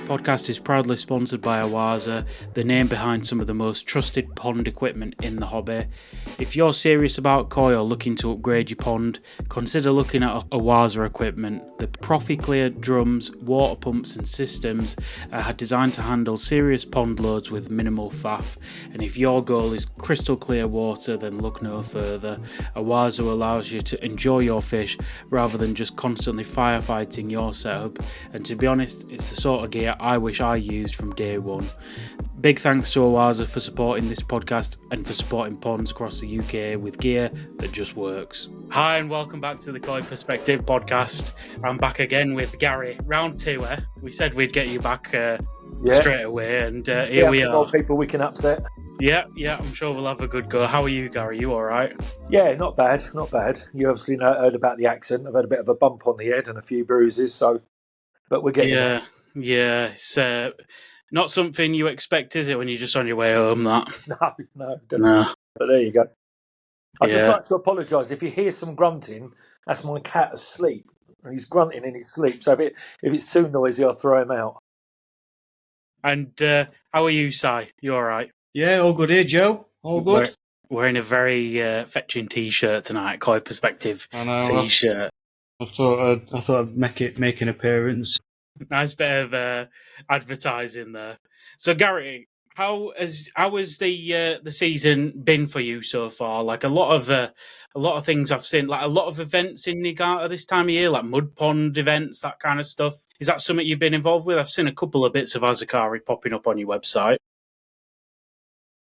podcast is proudly sponsored by Awaza, the name behind some of the most trusted pond equipment in the hobby. If you're serious about koi or looking to upgrade your pond, consider looking at Awaza equipment. The Profi-Clear drums, water pumps and systems are designed to handle serious pond loads with minimal faff. And if your goal is crystal clear water, then look no further. Awaza allows you to enjoy your fish rather than just constantly firefighting your setup. And to be honest, it's the sort of gear I wish I used from day one. Big thanks to Awaza for supporting this podcast and for supporting ponds across the UK with gear that just works. Hi and welcome back to the Koi Perspective podcast. I'm back again with Gary. Round two, we said we'd get you back straight away, and here we are. More people we can upset. Yeah, I'm sure we'll have a good go. How are you, Gary? You all right? Yeah, not bad. You obviously heard about the accident. I've had a bit of a bump on the head and a few bruises, but we're getting there. Yeah, it's not something you expect, is it, when you're just on your way home, that? No, definitely. No. But there you go. I'd just like to apologise. If you hear some grunting, that's my cat asleep. And he's grunting in his sleep, so if it's too noisy, I'll throw him out. And how are you, Si? You all right? Yeah, all good here, Joe. All good. Wearing a very fetching T-shirt tonight, Koi Perspective T-shirt. I thought I'd make an appearance. Nice bit of advertising there. So, Gary, how has the season been for you so far? Like a lot of things I've seen, like a lot of events in Niigata this time of year, like mud pond events, that kind of stuff. Is that something you've been involved with? I've seen a couple of bits of Asagi popping up on your website.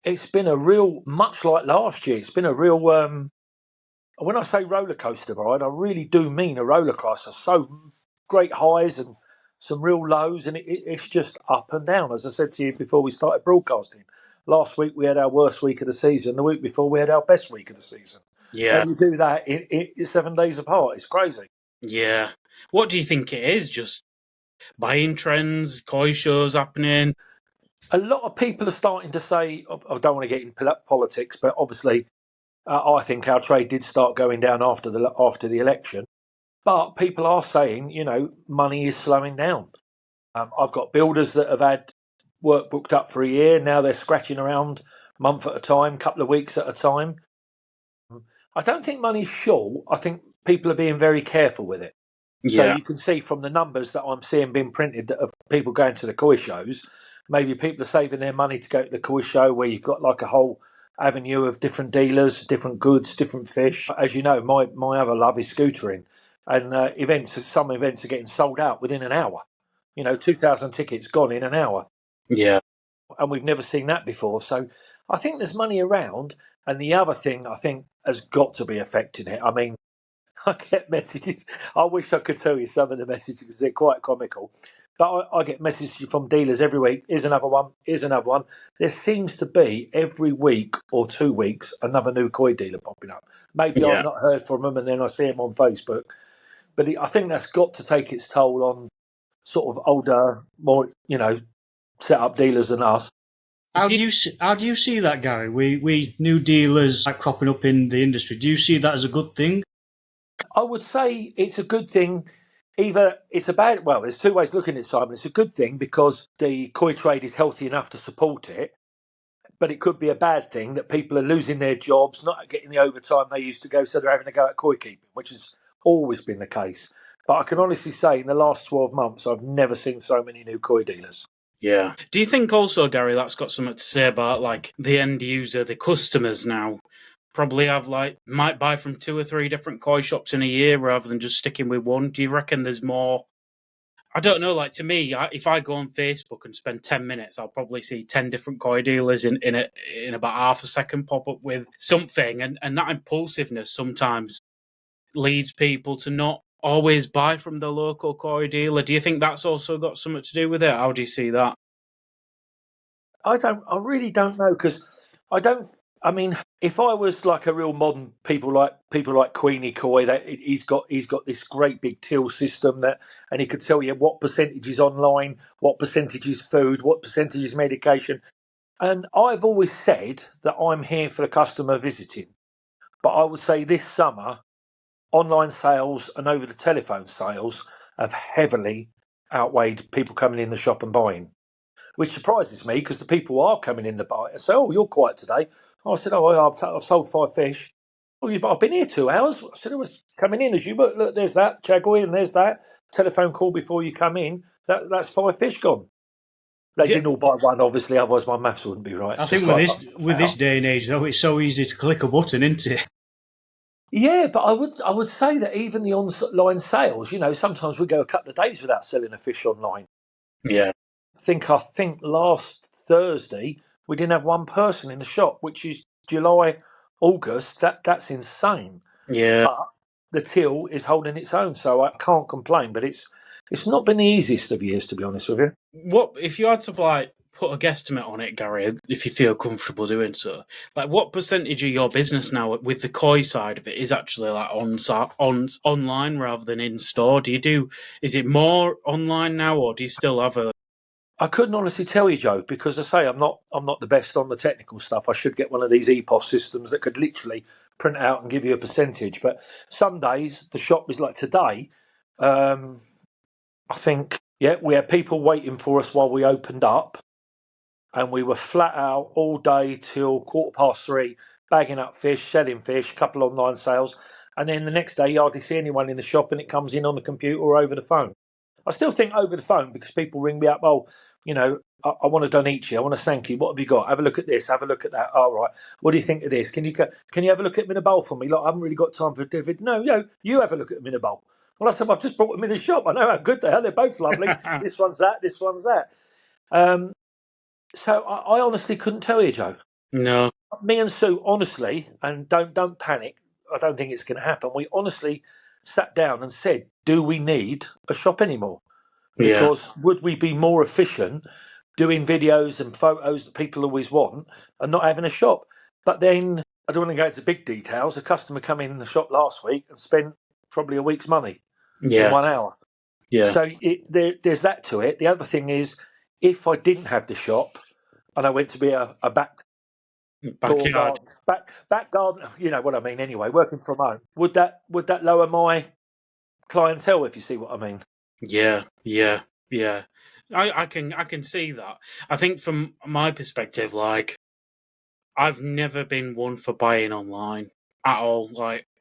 It's been a real, much like last year, it's been a real, when I say roller coaster ride, I really do mean a roller coaster. So great highs and some real lows, and it's just up and down. As I said to you before we started broadcasting, last week we had our worst week of the season. The week before we had our best week of the season. Yeah. And you do that in 7 days apart. It's crazy. Yeah. What do you think it is? Just buying trends, koi shows happening? A lot of people are starting to say, I don't want to get into politics, but obviously I think our trade did start going down after the election. But people are saying, money is slowing down. I've got builders that have had work booked up for a year. Now they're scratching around a month at a time, couple of weeks at a time. I don't think money's short. I think people are being very careful with it. Yeah. So you can see from the numbers that I'm seeing being printed of people going to the koi shows, maybe people are saving their money to go to the koi show where you've got like a whole avenue of different dealers, different goods, different fish. As you know, my other love is scootering. And some events are getting sold out within an hour. 2,000 tickets gone in an hour. Yeah. And we've never seen that before. So I think there's money around. And the other thing I think has got to be affecting it. I mean, I get messages. I wish I could tell you some of the messages because they're quite comical. But I get messages from dealers every week. Here's another one. Here's another one. There seems to be every week or 2 weeks another new koi dealer popping up. Maybe I've not heard from them and then I see them on Facebook. But I think that's got to take its toll on sort of older, more, set up dealers than us. How do you see that, Gary? We new dealers are cropping up in the industry. Do you see that as a good thing? I would say it's a good thing. Either it's a bad, well, there's two ways looking at it, Simon. It's a good thing because the koi trade is healthy enough to support it, but it could be a bad thing that people are losing their jobs, not getting the overtime they used to go, so they're having to go at koi keeping, which has always been the case. But I can honestly say in the last 12 months, I've never seen so many new koi dealers. Yeah. Do you think also, Gary, that's got something to say about like the end user, the customers now probably might buy from 2 or 3 different koi shops in a year rather than just sticking with one? Do you reckon there's more? I don't know. Like to me, if I go on Facebook and spend 10 minutes, I'll probably see 10 different koi dealers in about half a second pop up with something, and that impulsiveness sometimes leads people to not always buy from the local koi dealer. Do you think that's also got something to do with it? How do you see that? I really don't know because I mean, if I was like a real modern people like Queenie Koi, that he's got this great big till system and he could tell you what percentage is online, what percentage is food, what percentage is medication. And I've always said that I'm here for the customer visiting. But I would say this summer, online sales and over the telephone sales have heavily outweighed people coming in the shop and buying, which surprises me because the people are coming in the buy and say, "Oh, you're quiet today." I said, "Oh, I've sold 5 fish." "Oh, I've been here 2 hours." I said, "I was coming in as you look. There's that Chagui and there's that telephone call before you come in. That's 5 fish gone." They didn't all buy one, obviously, otherwise my maths wouldn't be right. I think with this day and age, though, it's so easy to click a button, isn't it? Yeah, but I would say that even the online sales, sometimes we go a couple of days without selling a fish online. Yeah. I think last Thursday we didn't have one person in the shop, which is July, August. That's insane. Yeah. But the till is holding its own, so I can't complain. But it's not been the easiest of years, to be honest with you. What if you had to put a guesstimate on it, Gary? If you feel comfortable doing so, what percentage of your business now with the koi side of it is actually online rather than in store? Is it more online now, or do you still have a? I couldn't honestly tell you, Joe, because I say I'm not the best on the technical stuff. I should get one of these EPOS systems that could literally print out and give you a percentage. But some days the shop is like today. I think we had people waiting for us while we opened up, and we were flat out all day till 3:15, bagging up fish, selling fish, couple online sales, and then the next day you hardly see anyone in the shop, and it comes in on the computer or over the phone. I still think over the phone because people ring me up. "Oh, I want a Donichi. I want a Sanke. What have you got? Have a look at this. Have a look at that. All right. What do you think of this? Can you have a look at them in a bowl for me? Look, I haven't really got time for David. No, you have a look at them in a bowl. Well, I said, I've just brought them in the shop. I know how good they are. They're both lovely. This one's that. This one's that. So I honestly couldn't tell you, Joe. No. Me and Sue, honestly, and don't panic. I don't think it's going to happen. We honestly sat down and said, "Do we need a shop anymore? Because would we be more efficient doing videos and photos that people always want and not having a shop?" But then I don't want to go into big details. A customer came in the shop last week and spent probably a week's money in 1 hour. Yeah. So there's that to it. The other thing is, if I didn't have the shop and I went to be a back Backyard. back garden, you know what I mean. Anyway, working from home, would that lower my clientele? If you see what I mean. Yeah. I can see that. I think from my perspective, I've never been one for buying online at all.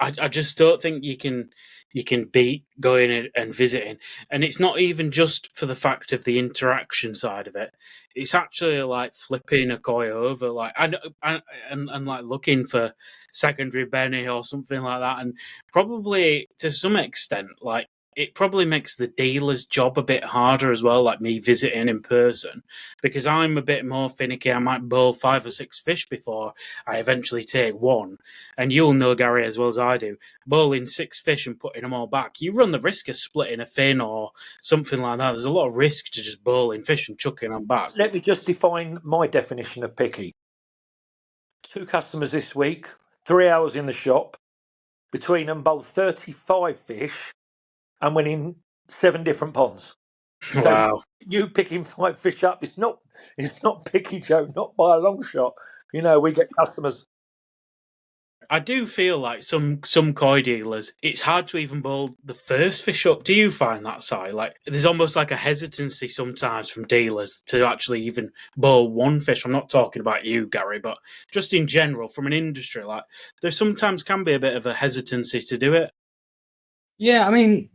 I just don't think you can beat going in and visiting. And it's not even just for the fact of the interaction side of it. It's actually like flipping a koi over, and like looking for secondary Benny or something like that. And probably to some extent, it probably makes the dealer's job a bit harder as well, like me visiting in person, because I'm a bit more finicky. I might bowl 5 or 6 fish before I eventually take one. And you'll know, Gary, as well as I do, bowling 6 fish and putting them all back, you run the risk of splitting a fin or something like that. There's a lot of risk to just bowling fish and chucking them back. Let me just define my definition of picky. 2 customers this week, 3 hours in the shop, between them bowled 35 fish and went in 7 different ponds. So Wow. you picking 5 fish up, it's not picky, Joe, not by a long shot. We get customers. I do feel like some koi dealers, it's hard to even bowl the first fish up. Do you find that, Si? There's almost like a hesitancy sometimes from dealers to actually even bowl one fish. I'm not talking about you, Gary, but just in general, from an industry, there sometimes can be a bit of a hesitancy to do it. Yeah, I mean,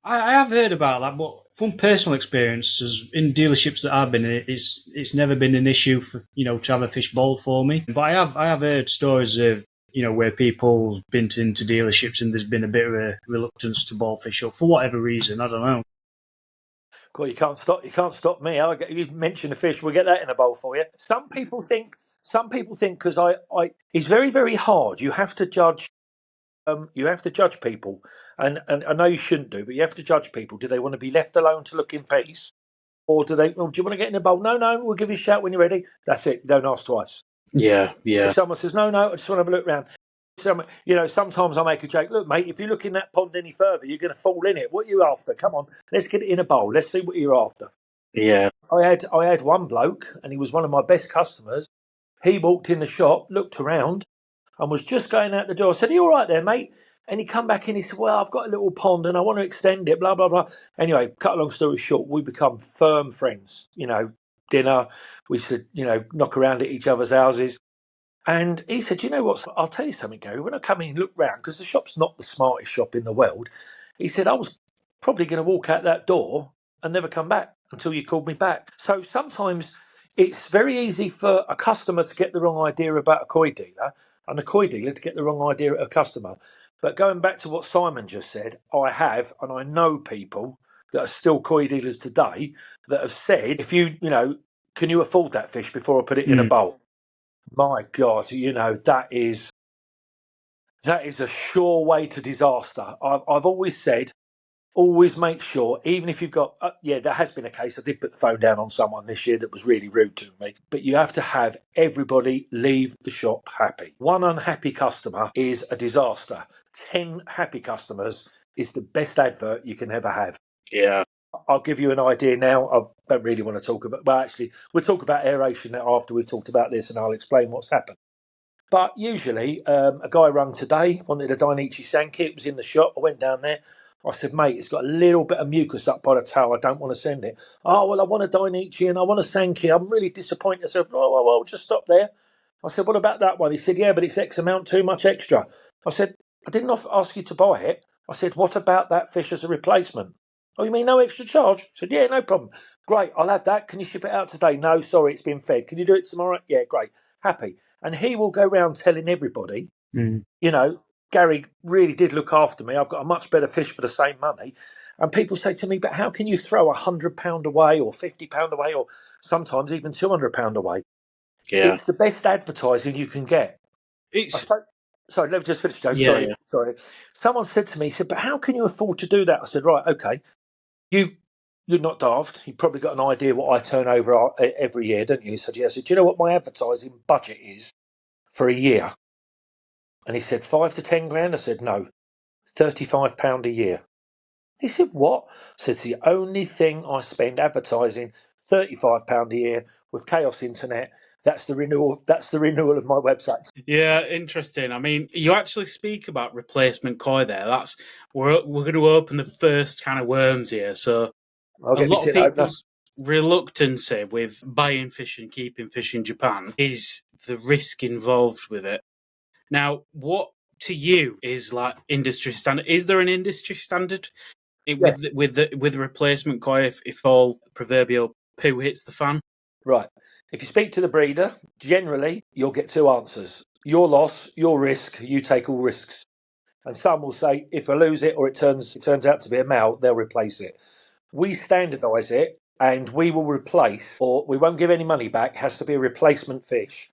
I have heard about that, but from personal experiences in dealerships that I've been in, it's never been an issue for to have a fish bowl for me. But I have heard stories of where people've been into dealerships and there's been a bit of a reluctance to bowl fish up for whatever reason. I don't know. Well, you can't stop me. You mention a fish, we'll get that in a bowl for you. Some people think because it's very, very hard. You have to judge. You have to judge people, and I know you shouldn't do, but you have to judge people. Do they want to be left alone to look in peace, or do they? Well, do you want to get in the bowl? No, we'll give you a shout when you're ready. That's it. You don't ask twice. Yeah. If someone says no, I just want to have a look around. Sometimes I make a joke. Look, mate, if you look in that pond any further, you're going to fall in it. What are you after? Come on, let's get it in a bowl. Let's see what you're after. Yeah. I had one bloke, and he was one of my best customers. He walked in the shop, looked around, and was just going out the door. I said, "Are you all right there, mate?" And he come back and he said, well, I've got a little pond and I want to extend it, blah, blah, blah. Anyway, cut a long story short, we become firm friends. Dinner, we should, knock around at each other's houses. And he said, you know what, I'll tell you something, Gary, when I come in and look round, because the shop's not the smartest shop in the world, he said, I was probably going to walk out that door and never come back until you called me back. So sometimes it's very easy for a customer to get the wrong idea about a koi dealer and a koi dealer to get the wrong idea at a customer. But going back to what Simon just said, I have, and I know people that are still koi dealers today that have said, if can you afford that fish before I put it in a bowl? My God, that is a sure way to disaster. I've always said, always make sure, even if you've got, there has been a case, I did put the phone down on someone this year that was really rude to me, but you have to have everybody leave the shop happy. One unhappy customer is a disaster. 10 happy customers is the best advert you can ever have. Yeah. I'll give you an idea now. I don't really want to talk about, well, actually, we'll talk about aeration after we've talked about this and I'll explain what's happened. But usually, a guy rung today, wanted a Dainichi Sanke. It was in the shop. I went down there. I said, mate, it's got a little bit of mucus up by the tail. I don't want to send it. Oh, well, I want a Dainichi and I want a Sanke. I'm really disappointed. I said, well, just stop there. I said, what about that one? He said, yeah, but it's X amount too much extra. I said, I didn't ask you to buy it. I said, what about that fish as a replacement? Oh, you mean no extra charge? I said, yeah, no problem. Great, I'll have that. Can you ship it out today? No, sorry, it's been fed. Can you do it tomorrow? Yeah, great. Happy. And he will go around telling everybody, Gary really did look after me. I've got a much better fish for the same money. And people say to me, but how can you throw £100 away or £50 away or sometimes even £200 away? Yeah. It's the best advertising you can get. Sorry, let me just finish, Joe. Yeah, Sorry. Someone said to me, he said, but how can you afford to do that? I said, right, okay. You're not daft. You've probably got an idea what I turn over every year, don't you? He said, yeah. I said, do you know what my advertising budget is for a year? And he said, 5 to 10 grand. I said, no, £35 a year. He said, what? I said, it's the only thing I spend advertising, £35 a year with Chaos Internet. That's the renewal. That's the renewal of my website. Yeah, interesting. I mean, you actually speak about replacement koi there. We're going to open the first kind of worms here. So a lot of people's reluctancy with buying fish and keeping fish in Japan is the risk involved with it. Now, what to you is like industry standard? Is there an industry standard with the replacement koi if all proverbial poo hits the fan? Right. If you speak to the breeder, generally you'll get two answers: your loss, your risk. You take all risks. And some will say, if I lose it or it turns out to be a male, they'll replace it. We standardise it, and we will replace, or we won't give any money back. It has to be a replacement fish.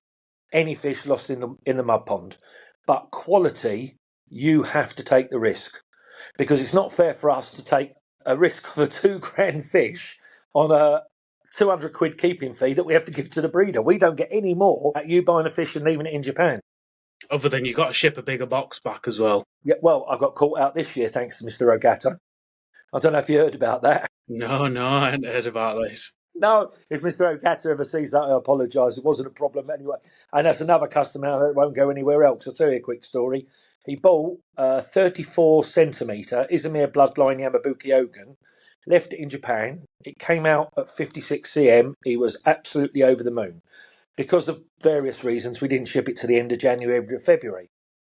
Any fish lost in the mud pond, but quality, you have to take the risk, because it's not fair for us to take a risk of a £2,000 fish on a 200 quid keeping fee that we have to give to the breeder. We don't get any more at you buying a fish and leaving it in Japan. Other than you've got to ship a bigger box back as well. Yeah, well, I got caught out this year thanks to Mr. Ogata. I don't know if you heard about that. No, I hadn't heard about this. No, if Mr. Ogata ever sees that, I apologise. It wasn't a problem anyway. And that's another customer that won't go anywhere else. I'll tell you a quick story. He bought a 34 centimetre Izmir Bloodline Yamabuki Ogun, left it in Japan. It came out at 56 cm. He was absolutely over the moon. Because of various reasons, we didn't ship it to the end of January or February.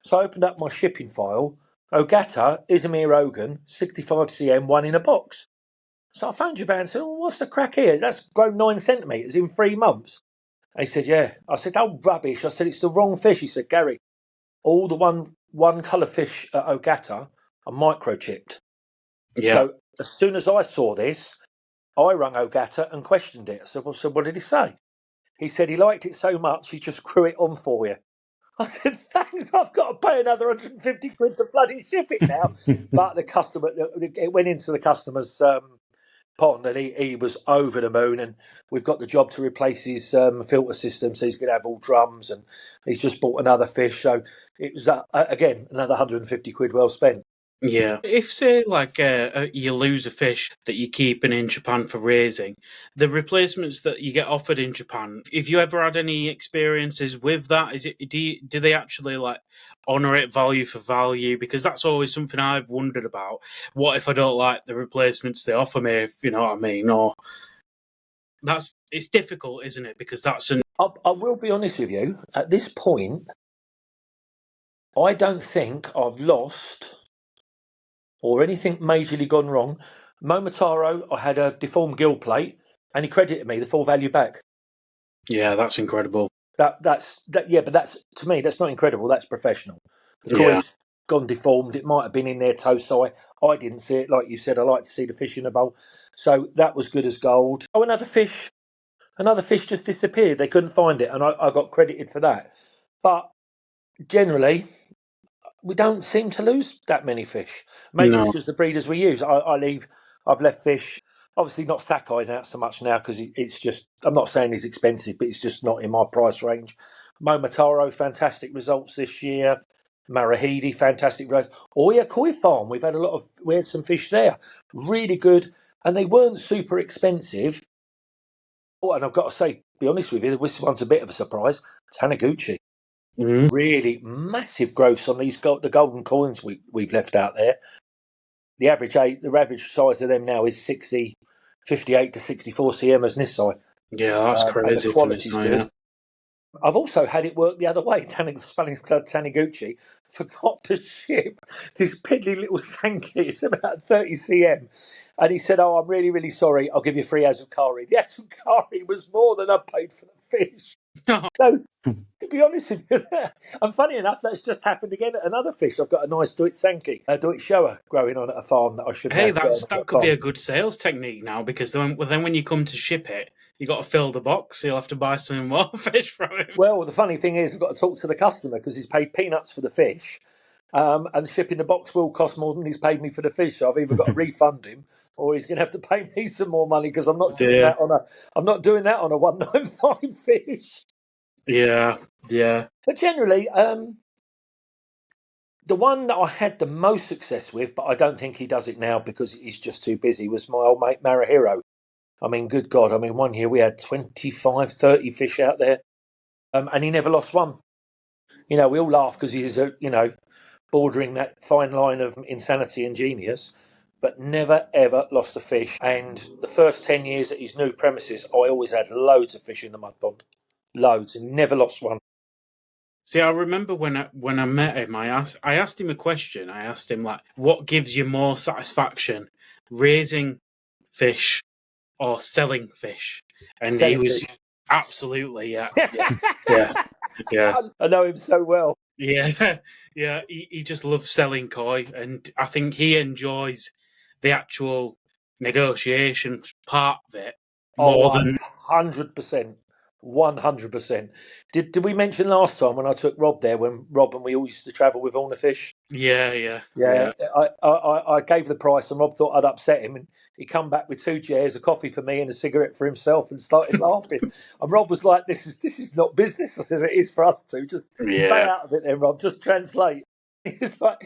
So I opened up my shipping file. Ogata, Izmir Ogun, 65 cm, one in a box. So I phoned Japan and said, well, what's the crack here? That's grown 9 centimetres in 3 months. And he said, yeah. I said, oh, rubbish. I said, it's the wrong fish. He said, Gary, all the one colour fish at Ogata are microchipped. Yeah. So as soon as I saw this, I rang Ogata and questioned it. I said, well, so what did he say? He said he liked it so much he just grew it on for you. I said, thanks, I've got to pay another 150 quid to bloody ship it now. But the customer, it went into the customer's pond and he was over the moon, and we've got the job to replace his filter system, so he's going to have all drums, and he's just bought another fish. So it was, again, another 150 quid well spent. Yeah. If, say, like, you lose a fish that you're keeping in Japan for raising, the replacements that you get offered in Japan, if you ever had any experiences with that, do they actually, like, honour it value for value? Because that's always something I've wondered about. What if I don't like the replacements they offer me, if you know what I mean? Or it's difficult, isn't it? Because that's I will be honest with you. At this point, I don't think I've lost or anything majorly gone wrong. Momotaro, I had a deformed gill plate, and he credited me the full value back. Yeah, that's incredible. That's yeah, but that's, to me, that's not incredible. That's professional. The Yeah. koi's gone deformed. It might have been in their toe, so I didn't see it. Like you said, I like to see the fish in the bowl, so that was good as gold. Oh, another fish just disappeared. They couldn't find it, and I got credited for that. But generally, we don't seem to lose that many fish. Maybe it's No. because the breeders we use. I've left fish. Obviously, not Sakai out so much now because it's just. I'm not saying he's expensive, but it's just not in my price range. Momotaro, fantastic results this year. Marahidi, fantastic results. Oya Koi Farm, we had some fish there, really good, and they weren't super expensive. Oh, and I've got to say, be honest with you, this one's a bit of a surprise. Taniguchi. Mm-hmm. Really massive growths on the golden coins we've left out there. The average size of them now is 58 to 64 cm as Nissai. Yeah, that's And the crazy for quality's Nissan, good. yeah. I've also had it work the other way. Taniguchi forgot to ship this piddly little Sanke. It's about 30 cm. And he said, "Oh, I'm really, really sorry. I'll give you 3 Azukari." The Azukari was more than I paid for the fish. So, to be honest with you, and funny enough, that's just happened again at another fish. I've got a nice Deutsch Sanke, a Deutsch Shower growing on at a farm that I shouldn't Hey, have growing on that at could be farm. a good sales technique now, because then when you come to ship it, you got to fill the box, so you'll have to buy some more fish from him. Well, the funny thing is, I've got to talk to the customer because he's paid peanuts for the fish, and shipping the box will cost more than he's paid me for the fish. So I've either got to refund him or he's going to have to pay me some more money because I'm not doing Yeah, that on a 195 fish. yeah. But generally, the one that I had the most success with, but I don't think he does it now because he's just too busy, was my old mate Marahiro. I mean, good God. I mean, one year we had 25, 30 fish out there, and he never lost one. We all laugh because he's, bordering that fine line of insanity and genius, but never, ever lost a fish. And the first 10 years at his new premises, I always had loads of fish in the mud pond. Loads, and never lost one. See, I remember when I met him, I asked him a question. I asked him, like, what gives you more satisfaction, raising fish or selling fish? And he Selling was fish. absolutely, yeah. I know him so well. Yeah, yeah. He just loves selling koi, and I think he enjoys the actual negotiation part of it more Oh, than 100%. 100%. Did we mention last time when I took Rob there, when Rob and we all used to travel with all the fish? yeah. Yeah, I gave the price, and Rob thought I'd upset him, and he come back with 2 chairs, a coffee for me, and a cigarette for himself, and started laughing. And Rob was like, "This is not business as it is for us two. Just stay Yeah. out of it, then, Rob. Just translate." It's like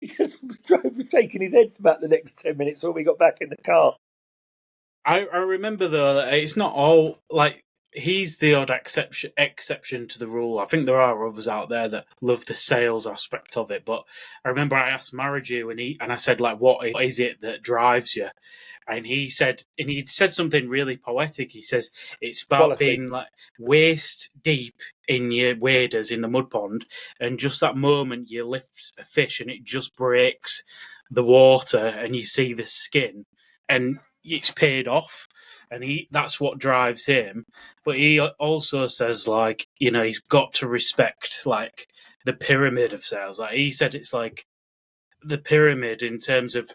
he just drove me shaking his head for about the next 10 minutes when we got back in the car. I remember though that it's not all like he's the odd exception to the rule. I think there are others out there that love the sales aspect of it. But I remember I asked Mariju and I said, like, what is it that drives you? And he'd said something really poetic. He says it's about Quality. being like waist deep in your waders in the mud pond, and just that moment you lift a fish and it just breaks the water and you see the skin and it's paid off, and that's what drives him. But he also says, like, he's got to respect, like, the pyramid of sales. Like he said, it's like the pyramid in terms of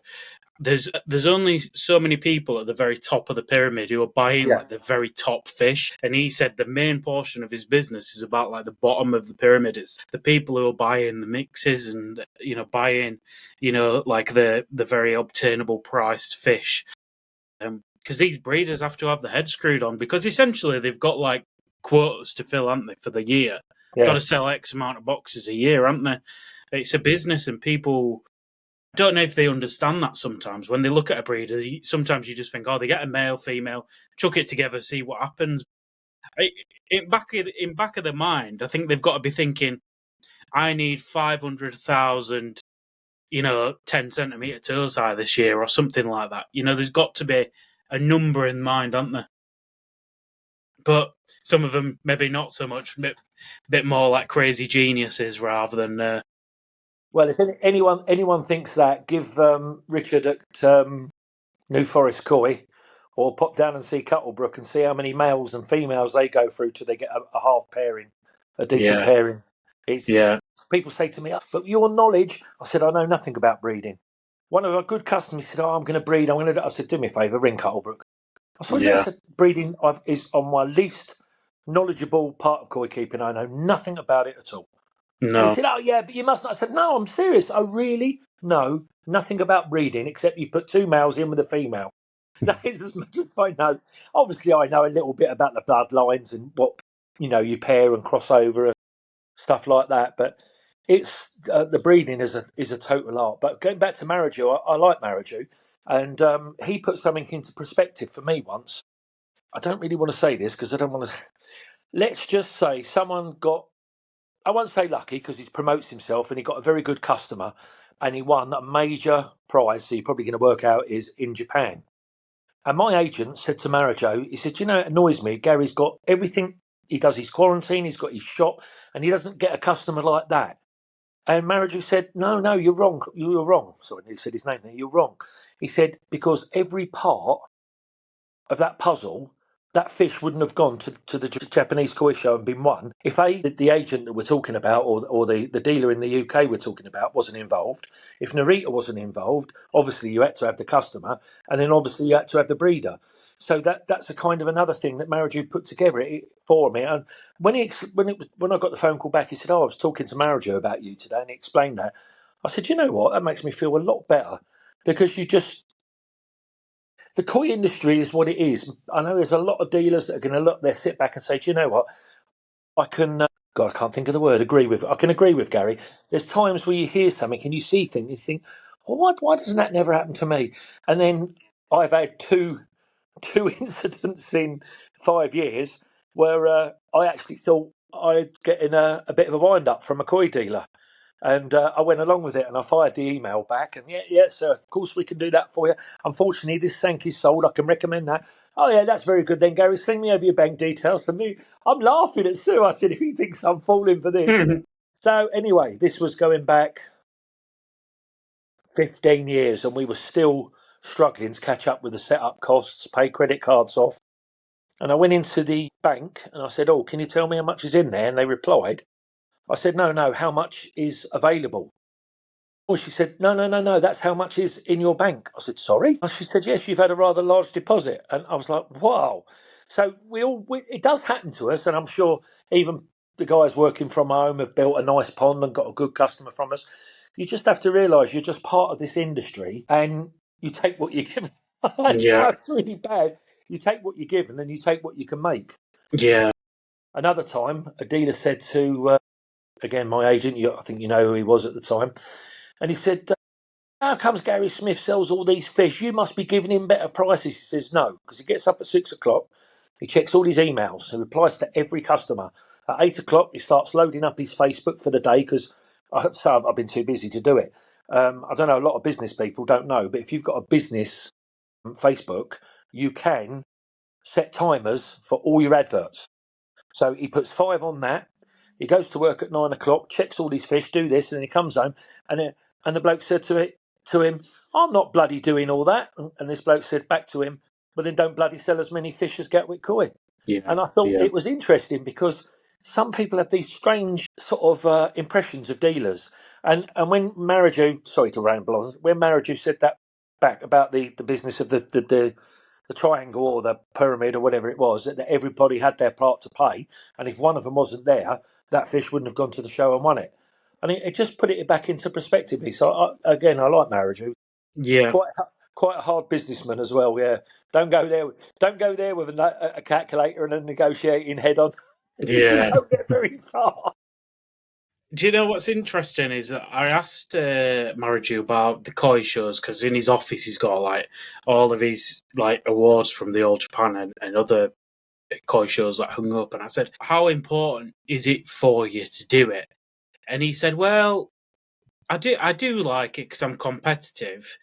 there's only so many people at the very top of the pyramid who are buying Yeah. like the very top fish, and he said the main portion of his business is about like the bottom of the pyramid. It's the people who are buying the mixes and buying like the very obtainable priced fish, because these breeders have to have the head screwed on, because essentially they've got like quotas to fill, haven't they, for the year? Yeah. Got to sell X amount of boxes a year, haven't they? It's a business, and people I don't know if they understand that sometimes. When they look at a breeder, sometimes you just think, oh, they get a male, female, chuck it together, see what happens. In back of their mind, I think they've got to be thinking, I need 500,000, 10 centimetre toe size this year or something like that. There's got to be a number in mind, aren't there? But some of them maybe not so much, a bit more like crazy geniuses rather than. Well, if anyone thinks that, give Richard at New Forest Koi, or pop down and see Cuttlebrook and see how many males and females they go through till they get a half pairing, a decent pairing. People say to me, oh, but your knowledge, I said, I know nothing about breeding. One of our good customers said, oh, I'm going to breed. I said, do me a favour, ring Cuttlebrook. I said, I said, breeding is on my least knowledgeable part of koi keeping. I know nothing about it at all. No. And he said, oh, yeah, but you must not. I said, no, I'm serious. I really know nothing about breeding except you put two males in with a female. That is as much as I know. Obviously, I know a little bit about the bloodlines and what, you pair and cross over and stuff like that. But it's the breeding is a total art. But going back to Mariju, I like Mariju. And he put something into perspective for me once. I don't really want to say this because I don't want to. Let's just say someone got, I won't say lucky because he promotes himself and he got a very good customer and he won a major prize. So you're probably going to work out is in Japan. And my agent said to Marijo, he said, it annoys me. Gary's got everything. He does his quarantine, he's got his shop, and he doesn't get a customer like that. And Marijo said, no, you're wrong. You're wrong. Sorry, he said his name there. You're wrong. He said, because every part of that puzzle, that fish wouldn't have gone to the Japanese koi show and been won if the agent that we're talking about or the dealer in the UK we're talking about wasn't involved. If Narita wasn't involved, obviously you had to have the customer, and then obviously you had to have the breeder. So that's a kind of another thing that Mariju put together for me. And when I got the phone call back, he said, "Oh, I was talking to Mariju about you today," and he explained that. I said, "You know what? That makes me feel a lot better because the koi industry is what it is. I know there's a lot of dealers that are going to look there, sit back and say, do you know what? I can, God, I can't think of the word, I can agree with Gary. There's times where you hear something and you see things, you think, well, why doesn't that never happen to me? And then I've had two incidents in 5 years where I actually thought I'd get in a bit of a wind up from a koi dealer. And I went along with it and I fired the email back. And yeah, sir, of course we can do that for you. Unfortunately, this Sanke's sold. I can recommend that. Oh, yeah, that's very good then, Gary. Send me over your bank details to me. I'm laughing at Sue. I said, if he thinks I'm falling for this. So anyway, this was going back 15 years and we were still struggling to catch up with the setup costs, pay credit cards off. And I went into the bank and I said, oh, can you tell me how much is in there? And they replied, I said, no, how much is available? Well, she said, no, that's how much is in your bank. I said, sorry? And she said, yes, you've had a rather large deposit. And I was like, wow. So it does happen to us. And I'm sure even the guys working from home have built a nice pond and got a good customer from us. You just have to realise you're just part of this industry and you take what you give. It's really bad. You take what you give and then you take what you can make. Yeah. Another time, a dealer said to, again, my agent, I think you know who he was at the time, and he said, how comes Gary Smith sells all these fish? You must be giving him better prices. He says, no, because he gets up at 6 o'clock, he checks all his emails, he replies to every customer. At 8 o'clock, he starts loading up his Facebook for the day because I've been too busy to do it. I don't know, a lot of business people don't know, but if you've got a business Facebook, you can set timers for all your adverts. So he puts 5 on that. He goes to work at 9 o'clock, checks all his fish, do this, and then he comes home. And the bloke said to him, I'm not bloody doing all that. And this bloke said back to him, well, then don't bloody sell as many fish as Gatwick Koi. Yeah. And I thought it was interesting because some people have these strange sort of impressions of dealers. And when Mariju, sorry to ramble on, when Mariju said that back about the business of the triangle or the pyramid or whatever it was, that everybody had their part to play. And if one of them wasn't there, that fish wouldn't have gone to the show and won it. And it just put it back into perspective. So I like Mariju. Yeah. Quite a hard businessman as well. Yeah, don't go there with a calculator and a negotiating head on. Yeah. You don't get very far. Do you know what's interesting is that I asked Mariju about the koi shows because in his office he's got like all of his like awards from the Old Japan and other koi shows that hung up, and I said, "How important is it for you to do it?" And he said, "Well, I do like it because I'm competitive."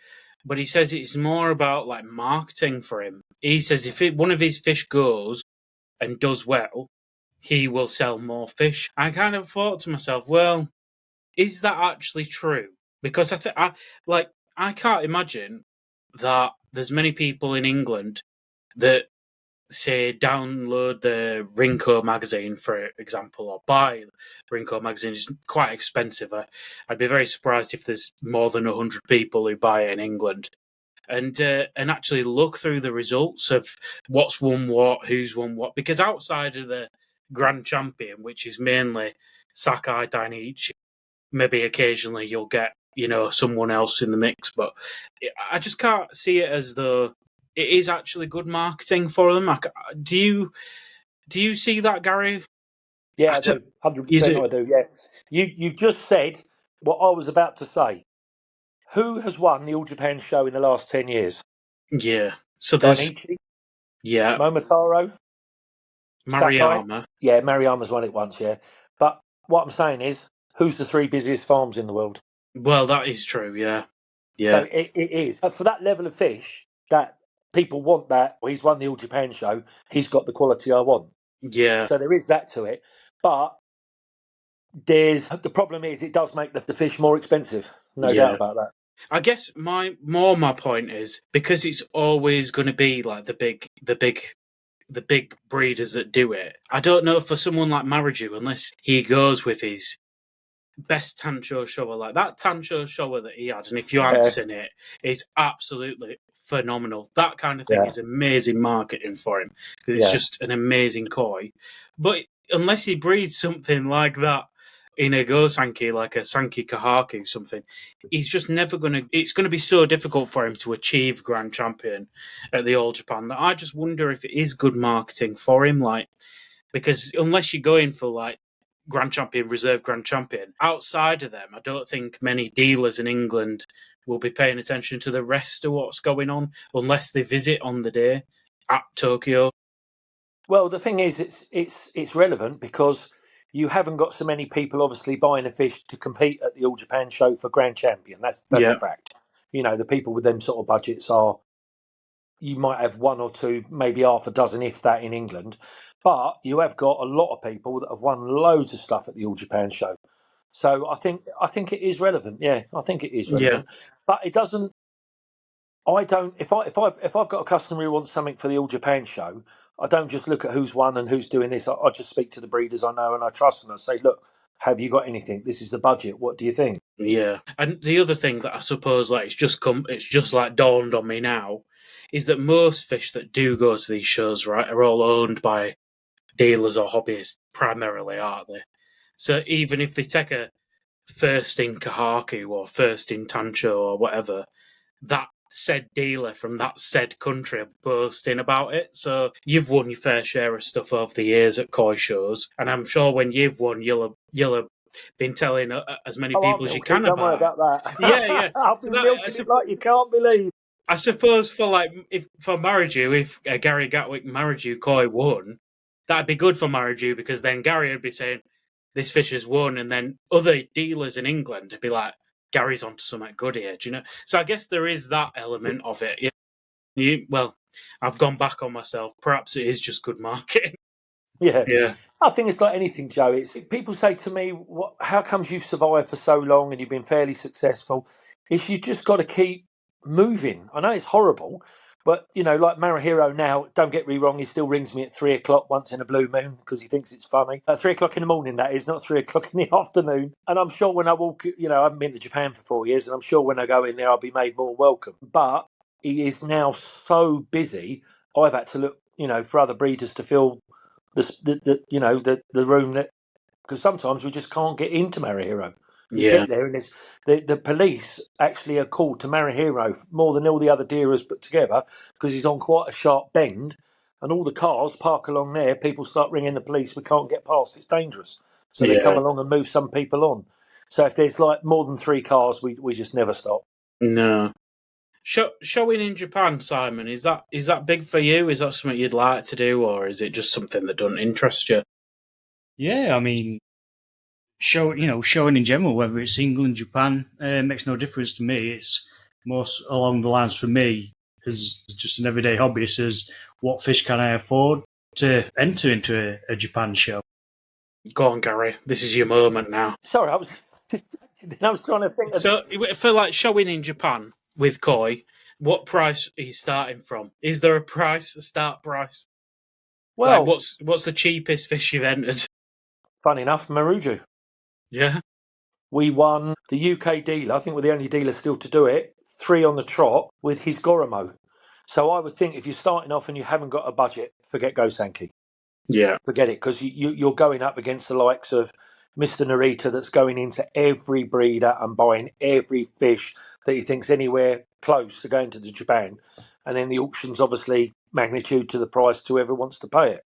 But he says it's more about like marketing for him. He says if one of his fish goes and does well, he will sell more fish. I kind of thought to myself, well, is that actually true? Because I can't imagine that there's many people in England that say download the Rinko magazine, for example, or buy Rinko magazine. Is quite expensive. I'd be very surprised if there's more than 100 people who buy it in England. And actually look through the results of what's won what, who's won what, because outside of the Grand Champion, which is mainly Sakai Dainichi, maybe occasionally you'll get someone else in the mix, but I just can't see it as though it is actually good marketing for them. Do you see that, Gary? Yeah, I do. You 100% do? I do, yeah. You've just said what I was about to say. Who has won the All Japan show in the last 10 years? Yeah. So there's Dainichi? yeah Momotaro? Sakai? Mariyama. Yeah, Mariyama's won it once, yeah. But what I'm saying is, who's the three busiest farms in the world? Well, that is true. Yeah, So yeah, it is. But for that level of fish, that people want that, well, he's won the All Japan show, he's got the quality I want. yeah, So there is that to it. But the problem is it does make the fish more expensive. No doubt yeah. about that. I guess my point is because it's always going to be like the big breeders that do it. I don't know for someone like Mariju, unless he goes with his best Tancho shower, like that Tancho shower that he had, and if you haven't Yeah, seen it, it's absolutely phenomenal. That kind of thing yeah, is amazing marketing for him because it's yeah. just an amazing koi. But unless he breeds something like that in a go Sanke, like a Sanke Kahaki or something, he's just never gonna. It's gonna be so difficult for him to achieve Grand Champion at the All Japan that I just wonder if it is good marketing for him, like because unless you're going for like Grand Champion, Reserve Grand Champion, outside of them, I don't think many dealers in England will be paying attention to the rest of what's going on unless they visit on the day at Tokyo. Well, the thing is, it's relevant because you haven't got so many people obviously buying a fish to compete at the All Japan show for Grand Champion. That's a Yeah, fact. You know, the people with them sort of budgets are you might have one or two, maybe half a dozen, if that, in England. But you have got a lot of people that have won loads of stuff at the All Japan show. So I think it is relevant. Yeah, I think it is yeah, relevant. But it doesn't. I don't. If I've got a customer who wants something for the All Japan show, I don't just look at who's won and who's doing this. I just speak to the breeders I know and I trust, and I say, look, have you got anything? This is the budget. What do you think? yeah. And the other thing that I suppose like it's just like dawned on me now is that most fish that do go to these shows, right, are all owned by dealers or hobbyists primarily, aren't they? So even if they take a first in Kahaku or first in Tancho or whatever, that said dealer from that said country are boasting about it. So you've won your fair share of stuff over the years at koi shows, and I'm sure when you've won, you'll have been telling as many Oh, I'll people as you milk it. can Don't worry about it. about that. Yeah, yeah. I'll So be that milking it like you can't believe. I suppose for like if for Mariju, if Gary Gatwick Mariju koi won, that'd be good for Mariju because then Gary would be saying this fish has won, and then other dealers in England would be like, Gary's onto something good here, do you know? So I guess there is that element of it. Yeah. Well, I've gone back on myself. Perhaps it is just good marketing. Yeah. Yeah, I think it's like anything, Joe. It's people say to me, "What? How comes you've survived for so long and you've been fairly successful?" It's you just got to keep moving. I know it's horrible, but you know, like Marahiro now. Don't get me wrong; he still rings me at 3 o'clock once in a blue moon because he thinks it's funny. At 3 o'clock in the morning, that is not 3 o'clock in the afternoon. And I'm sure when I walk, you know, I haven't been to Japan for 4 years, and I'm sure when I go in there, I'll be made more welcome. But he is now so busy. I've had to look, you know, for other breeders to fill the room that because sometimes we just can't get into Marihiro. You yeah, get there and it's the police actually are called to Marihiro more than all the other dealers put together because he's on quite a sharp bend and all the cars park along there. People start ringing the police. We can't get past. It's dangerous. So they come along and move some people on. So if there's like more than 3 cars, we just never stop. No. Showing in Japan, Simon, is that big for you? Is that something you'd like to do, or is it just something that doesn't interest you? Yeah, I mean, showing in general, whether it's England, Japan, makes no difference to me. It's more along the lines for me as just an everyday hobbyist as what fish can I afford to enter into a Japan show. Go on, Gary. This is your moment now. Sorry, I was trying to think. So, for like showing in Japan with koi, what price are you starting from? Is there a start price? Well, like, what's the cheapest fish you've entered? funny enough, Maruju. Yeah. We won the UK dealer. I think we're the only dealer still to do it. 3 on the trot with his Goromo. So I would think if you're starting off and you haven't got a budget, forget Go Sanke. Yeah. Forget it, because you're going up against the likes of Mr. Narita that's going into every breeder and buying every fish that he thinks anywhere close to going to the Japan. And then the auction's obviously magnitude to the price to whoever wants to pay it.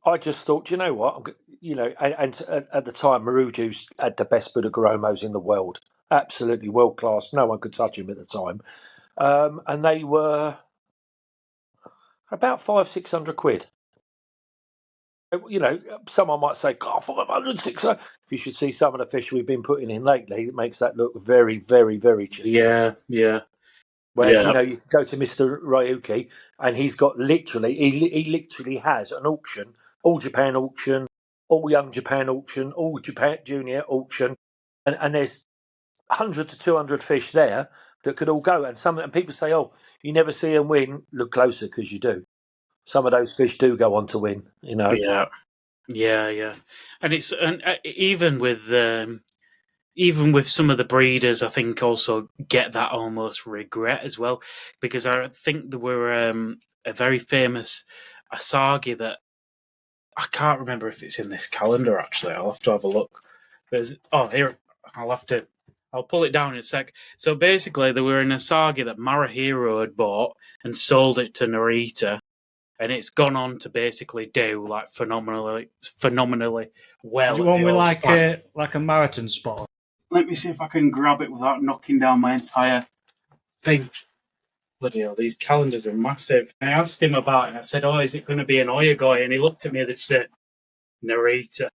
I just thought, you know what, and at the time, Maruju's had the best Budagoromos in the world. Absolutely world class. No one could touch him at the time. And they were about 500-600 quid. Someone might say, God, 500, 600. If you should see some of the fish we've been putting in lately, it makes that look very, very, very cheap. Yeah. Whereas, you can go to Mr. Ryuki and he's got he literally has an auction, all Japan auction, all young Japan auction, all Japan junior auction. And there's 100 to 200 fish there that could all go. And people say, oh, you never see them win. Look closer, because you do. Some of those fish do go on to win, Yeah. And it's even with some of the breeders, I think also get that almost regret as well, because I think there were a very famous Asagi that I can't remember if it's in this calendar. Actually, I'll have to have a look. Here, I'll pull it down in a sec. So basically, there were an Asagi that Marahiro had bought and sold it to Narita, and it's gone on to basically do like phenomenally well. Is it one with like a marathon spot? Let me see if I can grab it without knocking down my entire thing. Bloody hell, these calendars are massive. I asked him about it. I said, oh, is it going to be an Oyagoi? And he looked at me and said, Narita.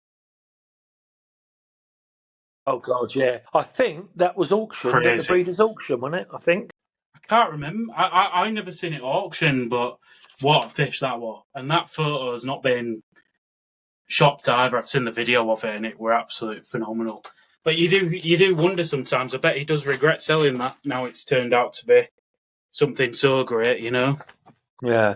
Oh, God, yeah. I think that was auctioned at the breeders' auction, wasn't it? I think. I can't remember. I never seen it auction, but what a fish that was. And that photo has not been shopped either. I've seen the video of it and it were absolutely phenomenal. But you do wonder sometimes. I bet he does regret selling that. Now it's turned out to be something so great, Yeah.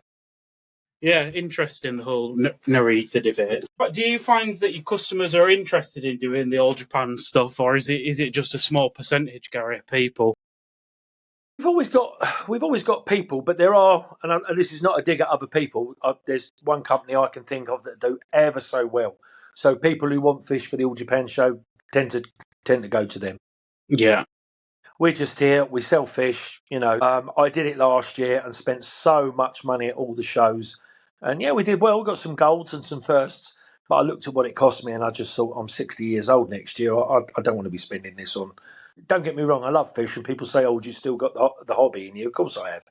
Yeah, interesting, the whole Narita debate. But do you find that your customers are interested in doing the All Japan stuff, or is it just a small percentage, Gary, of people? We've always got people, but there are, and this is not a dig at other people. There's one company I can think of that do ever so well. So people who want fish for the All Japan show tend to go to them. Yeah. We're just here. We sell fish. I did it last year and spent so much money at all the shows, and yeah, we did well. We got some golds and some firsts. But I looked at what it cost me, and I just thought, I'm 60 years old next year. I don't want to be spending this on. Don't get me wrong, I love fish, and people say, "Oh, you still got the hobby in you?" Of course I have,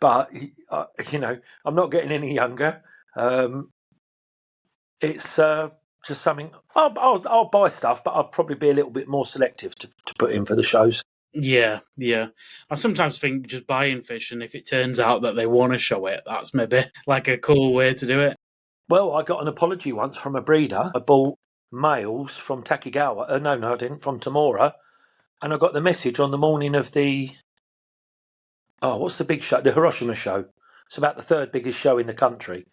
but I'm not getting any younger. It's just something. I'll buy stuff, but I'll probably be a little bit more selective to put in for the shows. Yeah. I sometimes think just buying fish, and if it turns out that they want to show it, that's maybe like a cool way to do it. Well, I got an apology once from a breeder. I bought males from Takigawa. No, I didn't. From Tamora. And I got the message on the morning of what's the big show? The Hiroshima show. It's about the 3rd biggest show in the country.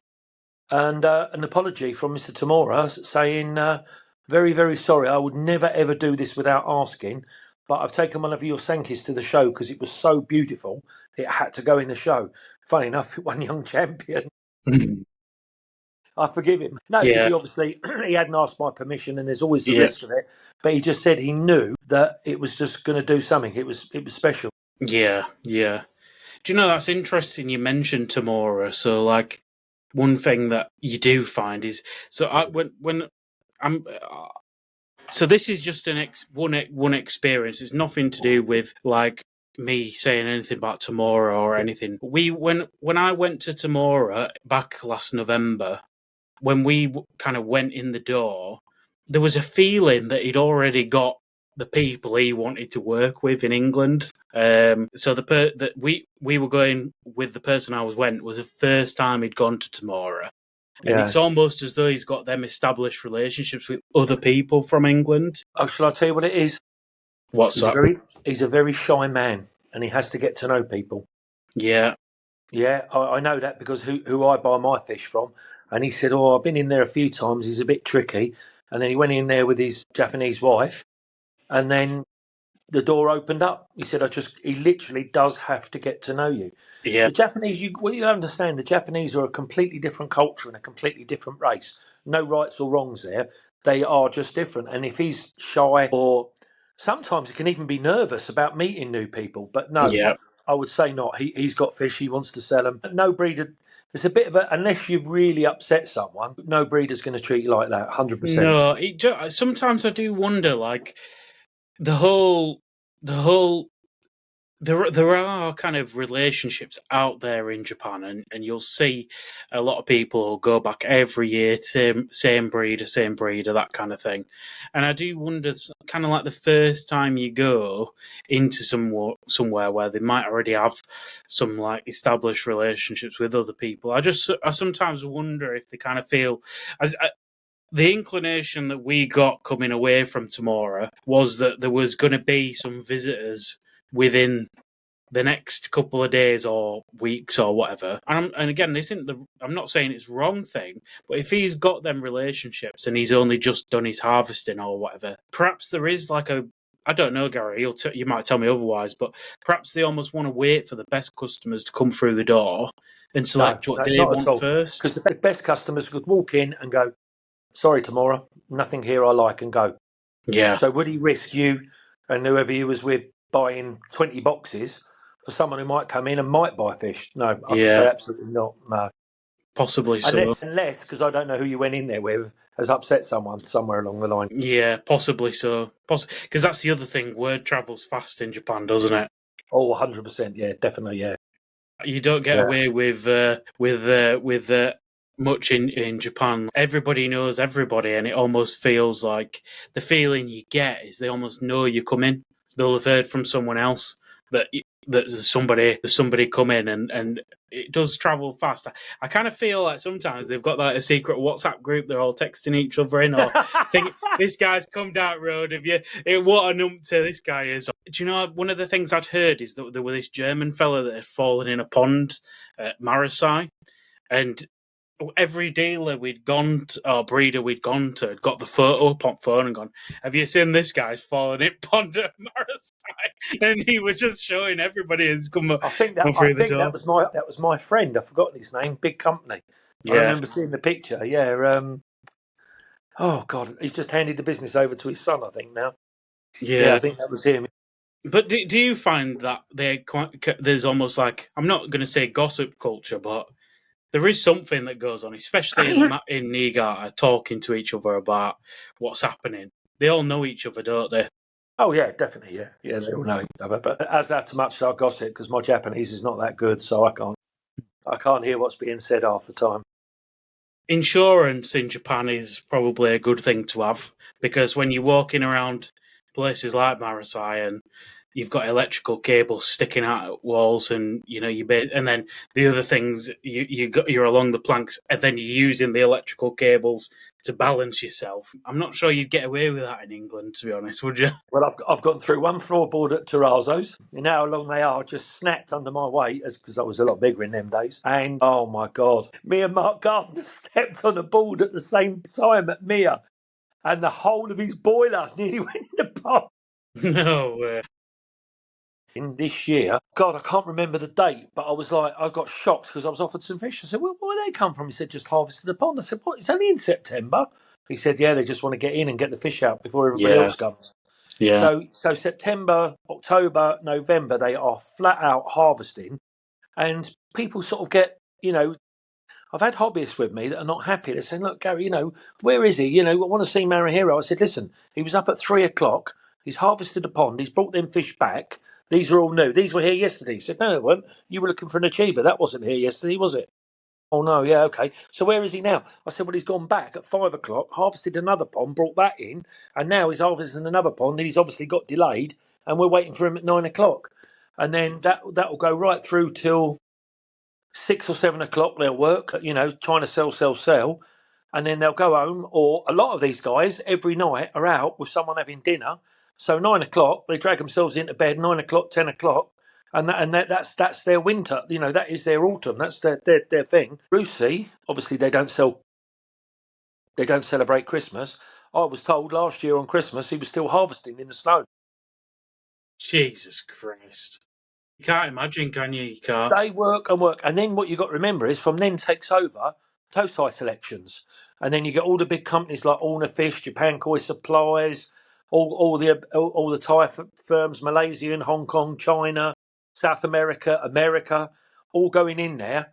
And an apology from Mr. Tamora saying, very, very sorry, I would never ever do this without asking, but I've taken one of your Sankes to the show because it was so beautiful, it had to go in the show. Funny enough, it won Young Champion. I forgive him. No, because he obviously he hadn't asked my permission, and there's always the risk of it. But he just said he knew that it was just going to do something. It was special. Yeah. Do you know, that's interesting you mentioned Tamora. So, like, one thing that you do find is, so when So this is just one experience. It's nothing to do with like me saying anything about Tamora or anything. When I went to Tamora back last November, when we kind of went in the door, there was a feeling that he'd already got the people he wanted to work with in England. So that we were going with the person I went was the first time he'd gone to Tamora. And it's almost as though he's got them established relationships with other people from England. Oh, shall I tell you what it is? What's that? He's a very shy man, and he has to get to know people. Yeah. Yeah, I know that because who I buy my fish from, and he said, "Oh, I've been in there a few times. He's a bit tricky." And then he went in there with his Japanese wife, and then the door opened up. He said, he literally does have to get to know you." Yeah. The Japanese, you understand, the Japanese are a completely different culture and a completely different race. No rights or wrongs there. They are just different. And if he's shy, or sometimes he can even be nervous about meeting new people, but no, Yeah. I would say not. He's got fish. He wants to sell them. No breeder. It's a bit of unless you've really upset someone, no breeder's going to treat you like that. 100%. No, sometimes I do wonder, like the whole there are kind of relationships out there in Japan, and you'll see a lot of people who go back every year, same breeder, that kind of thing. And I do wonder, kind of like the first time you go into somewhere where they might already have some like established relationships with other people. I sometimes wonder if they kind of feel the inclination that we got coming away from Tamora was that there was going to be some visitors within the next couple of days or weeks or whatever. And again, this isn't I'm not saying it's wrong thing, but if he's got them relationships and he's only just done his harvesting or whatever, perhaps there is like I don't know, Gary, you might tell me otherwise, but perhaps they almost want to wait for the best customers to come through the door and select what they want first. Because the best customers could walk in and go, "Sorry, Tamora, nothing here I like," and go. Yeah. So would he risk you and whoever he was with buying 20 boxes for someone who might come in and might buy fish? No, I'd say absolutely not. No. Possibly so. Unless, because I don't know who you went in there with, has upset someone somewhere along the line. Yeah, possibly so. Because that's the other thing. Word travels fast in Japan, doesn't it? Oh, 100%. Yeah, definitely. Yeah. You don't get away with much in Japan. Everybody knows everybody, and it almost feels like the feeling you get is they almost know you come in. They'll have heard from someone else that there's somebody come in, and it does travel fast. I kind of feel like sometimes they've got like a secret WhatsApp group they're all texting each other in, or think this guy's come down road. Have you? What a numpty this guy is. Do you know, one of the things I'd heard is that there was this German fella that had fallen in a pond at Marasai, and every dealer we'd gone to, or breeder we'd gone to, had got the photo up on phone and gone, "Have you seen this guy's fallen in pond at Marasai?" And he was just showing everybody as come through the door. That was my friend. I've forgotten his name. Big company. Yeah. I remember seeing the picture. Yeah. Oh God, he's just handed the business over to his son, I think now. Yeah, I think that was him. But do you find that there's almost like, I'm not going to say gossip culture, but there is something that goes on, especially in Niigata, talking to each other about what's happening. They all know each other, don't they? Oh yeah, definitely. Yeah, they all know each other. But as that much I gossip because my Japanese is not that good, so I can't hear what's being said half the time. Insurance in Japan is probably a good thing to have, because when you're walking around places like Marasai and you've got electrical cables sticking out at walls, and and then the other things you're along the planks, and then you're using the electrical cables to balance yourself. I'm not sure you'd get away with that in England, to be honest, would you? Well, I've gone through one floorboard at Terrazzo's. You know how long they are, just snapped under my weight, because I was a lot bigger in them days. And oh my God, me and Mark Gardner stepped on a board at the same time at Mia, and the whole of his boiler nearly went in the pot. No way. In this year, God, I can't remember the date, but I got shocked because I was offered some fish. I said, "Well, where they come from?" He said, "Just harvested the pond." I said, "What? It's only in September." He said, "Yeah, they just want to get in and get the fish out before everybody else comes." Yeah. So September, October, November, they are flat out harvesting, and people sort of get, I've had hobbyists with me that are not happy. They're saying, "Look, Gary, where is he? I want to see Marahiro." I said, "Listen, he was up at 3 o'clock. He's harvested the pond. He's brought them fish back. These are all new. These were here yesterday." He said, "No, they weren't. You were looking for an achiever. That wasn't here yesterday, was it?" "Oh no, yeah, okay. So where is he now?" I said, "Well, he's gone back at 5 o'clock, harvested another pond, brought that in, and now he's harvesting another pond. And he's obviously got delayed, and we're waiting for him at 9 o'clock. And then that will go right through till 6 or 7 o'clock. They'll work, trying to sell, and then they'll go home. Or a lot of these guys every night are out with someone having dinner. So 9 o'clock, they drag themselves into bed. 9 o'clock, 10 o'clock, and that's their winter. That is their autumn. That's their thing. Lucy, obviously, they don't sell. They don't celebrate Christmas. I was told last year on Christmas he was still harvesting in the snow. Jesus Christ. You can't imagine, can you? You can't. They work and work. And then what you've got to remember is from then takes over Tosai selections. And then you get all the big companies like Orna Fish, Japan Koi Supplies, all the Thai firms, Malaysian, Hong Kong, China, South America, all going in there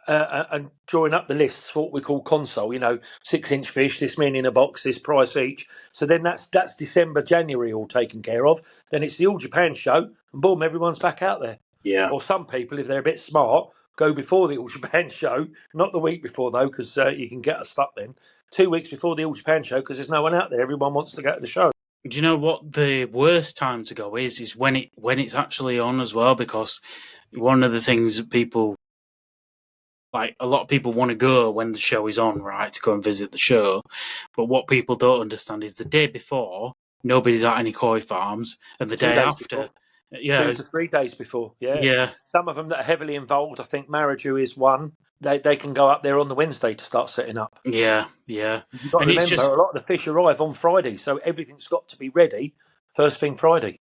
and drawing up the lists for what we call console. 6-inch fish, this many in a box, this price each. So then that's December, January all taken care of. Then it's the All Japan show, and boom, everyone's back out there. Yeah. Or some people, if they're a bit smart, go before the All Japan show, not the week before though, because you can get stuck then. 2 weeks before the All Japan show, because there's no one out there. Everyone wants to go to the show. Do you know what the worst time to go is when it's actually on as well? Because one of the things that people, like, a lot of people want to go when the show is on, right, to go and visit the show. But what people don't understand is the day before, nobody's at any koi farms, and the 2 day days after, before. yeah, 2 to 3 days before. yeah, Some of them that are heavily involved, I think Maraju is one. They can go up there on the Wednesday to start setting up. yeah. You've got to And it's remember, just, a lot of the fish arrive on Friday, so everything's got to be ready first thing Friday.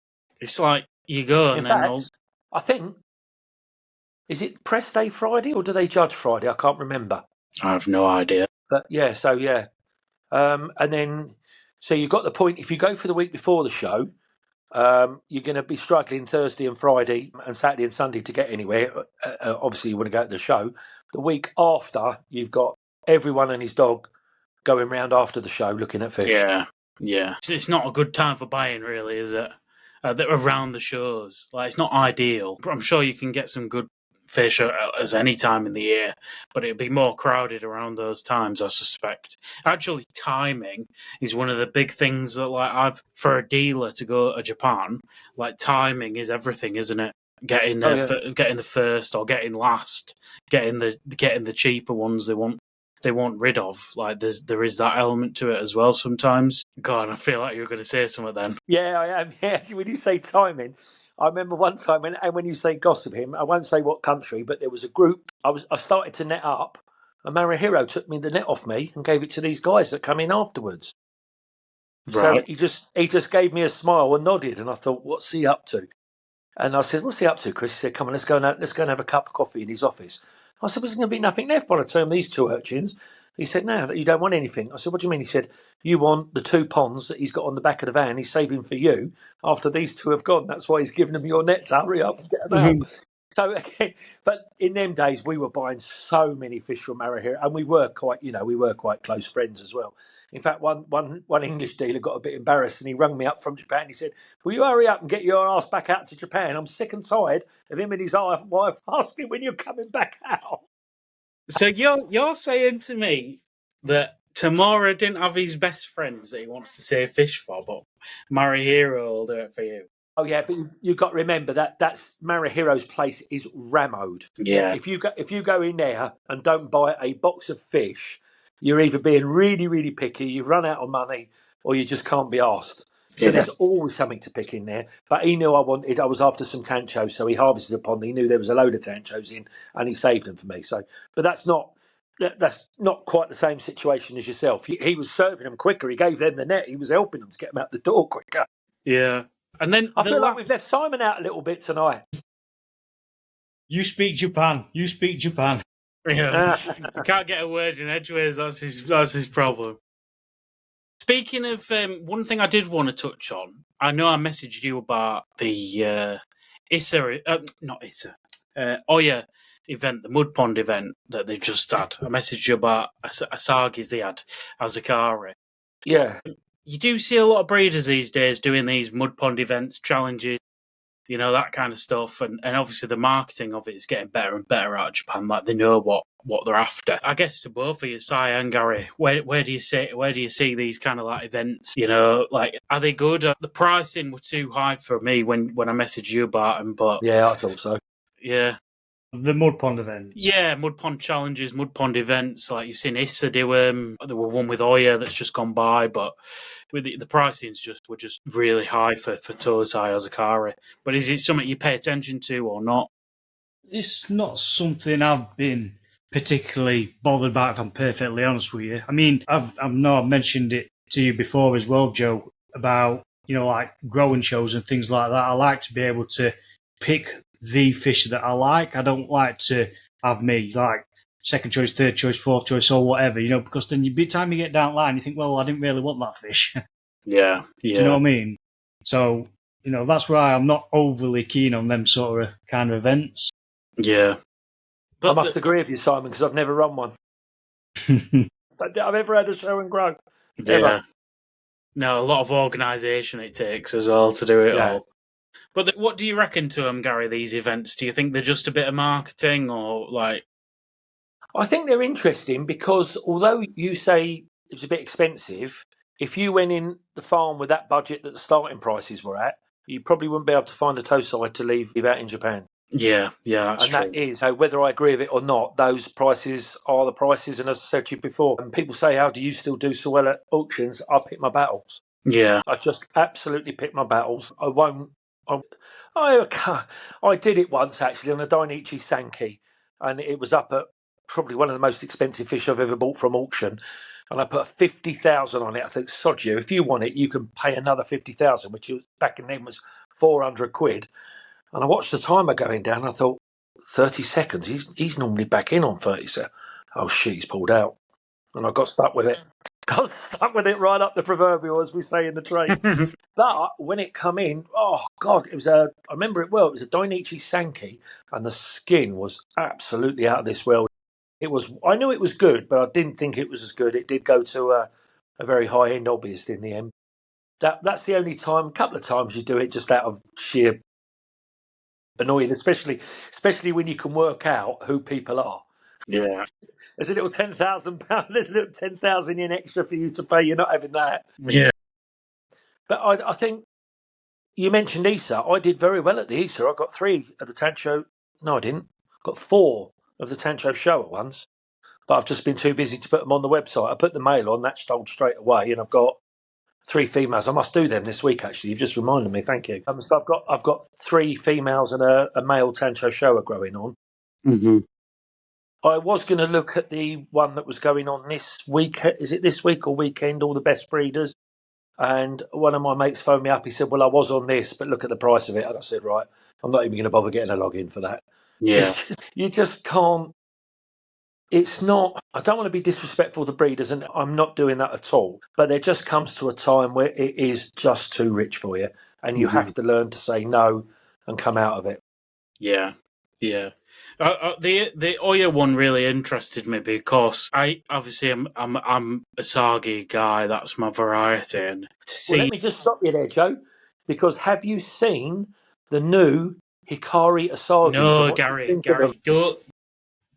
it's like you go In and then fact, I think, is it press day Friday or do they judge Friday? I can't remember. I have no idea. But yeah, so yeah. And then, so you've got the point, if you go for the week before the show, you're going to be struggling Thursday and Friday and Saturday and Sunday to get anywhere. Obviously, you want to go to the show. The week after, you've got everyone and his dog going round after the show looking at fish. Yeah. It's not a good time for buying, really, is it? Around the shows, like, it's not ideal. I'm sure you can get some good fish as any time in the year, but it'd be more crowded around those times, I suspect. Actually, timing is one of the big things that, like, for a dealer to go to Japan, like, timing is everything, isn't it? Getting getting the first or getting last, getting the cheaper ones they want rid of. Like, there is that element to it as well sometimes. God, I feel like you were going to say something then. Yeah, I am. Yeah, when you say timing, I remember one time, and when you say gossip him, I won't say what country, but there was a group. I started to net up, and Marahiro took the net off me and gave it to these guys that come in afterwards. Right. So he just gave me a smile and nodded, and I thought, what's he up to? And I said, what's he up to, Chris? He said, come on, let's go and have a cup of coffee in his office. I said, there's going to be nothing left by the time these two urchins. He said, no, you don't want anything. I said, what do you mean? He said, you want the 2 ponds that he's got on the back of the van. He's saving for you after these two have gone. That's why he's giving them your nets. Hurry up and get them out. So again, but in them days, we were buying so many fish from Marahiro, and we were quite close friends as well. In fact, one English dealer got a bit embarrassed, and he rang me up from Japan. He said, will you hurry up and get your ass back out to Japan? I'm sick and tired of him and his wife asking when you're coming back out. So you're saying to me that Tamura didn't have his best friends that he wants to save fish for, but Marahiro will do it for you. Oh yeah, but you've got to remember that's Marahiro's place is rammed. Yeah. If you go in there and don't buy a box of fish, you're either being really, really picky, you've run out of money, or you just can't be asked. So there's always something to pick in there. But he knew I was after some tanchos, so he harvested a pond. He knew there was a load of tanchos in, and he saved them for me. So, but that's not quite the same situation as yourself. He was serving them quicker. He gave them the net. He was helping them to get them out the door quicker. Yeah. And then I feel like we've left Simon out a little bit tonight. You speak Japan. Yeah. You can't get a word in edgeways. That's his problem. Speaking of one thing I did want to touch on, I know I messaged you about the Oya event, the Mud Pond event that they just had. I messaged you about Asagi's they had, Azakari. Yeah. You do see a lot of breeders these days doing these Mud Pond events, challenges, that kind of stuff. And obviously the marketing of it is getting better and better out of Japan. Like they know what they're after. I guess to both of you, Si and Gary, where do you see these kind of like events? Like are they good? The pricing were too high for me when I messaged you about them, but Yeah, I thought so. yeah. The Mud Pond events. Yeah, Mud Pond challenges, Mud Pond events. Like you've seen Issa do them. There were one with Oya that's just gone by, but with the pricings were just really high for Tosai Azakari. But is it something you pay attention to or not? It's not something I've been particularly bothered about, if I'm perfectly honest with you. I mean, I've mentioned it to you before as well, Joe, about, like growing shows and things like that. I like to be able to pick the fish that I like. I don't like to have me like second choice, third choice, fourth choice, or whatever, because then by the time you get down the line, you think, well, I didn't really want that fish. Yeah. Do you know what I mean? So, that's why I'm not overly keen on them sort of kind of events. Yeah. But I must agree with you, Simon, because I've never run one. I've ever had a show and grow. Yeah. Ever. No, a lot of organisation it takes as well to do it all. But what do you reckon to them, Gary, these events? Do you think they're just a bit of marketing or like... I think they're interesting because although you say it was a bit expensive, if you went in the farm with that budget that the starting prices were at, you probably wouldn't be able to find a Tosai to leave out in Japan. Yeah, that's true. And that is, whether I agree with it or not, those prices are the prices. And as I said to you before, and people say, how do you still do so well at auctions? I pick my battles. Yeah. I just absolutely pick my battles. I did it once, actually, on a Dainichi Sanke, and it was up at probably one of the most expensive fish I've ever bought from auction. And I put 50,000 on it. I think, sod you, if you want it, you can pay another 50,000, which back then was 400 quid. And I watched the timer going down. I thought, 30 seconds. He's normally back in on 30 seconds. Oh shit, he's pulled out. And I got stuck with it. Got stuck with it right up the proverbial, as we say in the trade. But when it come in, oh God, I remember it well. It was a Dainichi Sanke, and the skin was absolutely out of this world. I knew it was good, but I didn't think it was as good. It did go to a very high end hobbyist in the end. That's the only time, a couple of times you do it just out of sheer annoying, especially when you can work out who people are. Yeah. There's a little £10,000. There's a little 10,000 in extra for you to pay. You're not having that. Yeah. But I think you mentioned Easter. I did very well at the Easter. I got 3 at the Tancho. No, I didn't. Got 4 of the Tancho show at once. But I've just been too busy to put them on the website. I put the mail on. That sold straight away, and I've got 3 females. I must do them this week. Actually, you've just reminded me. Thank you. So I've got 3 females and a male Tancho shower growing on. Mm-hmm. I was going to look at the one that was going on this week. Is it this week or weekend? All the best breeders. And one of my mates phoned me up. He said, well, I was on this, but look at the price of it. And I said, right, I'm not even going to bother getting a login for that. Yeah. You just can't. It's not. I don't want to be disrespectful to breeders, and I'm not doing that at all. But there just comes to a time where it is just too rich for you. And you have to learn to say no and come out of it. Yeah. Yeah. The Oya one really interested me because I'm a Asagi guy. That's my variety, and to see. Well, let me just stop you there, Joe, because have you seen the new Hikari Asagi? No, Gary,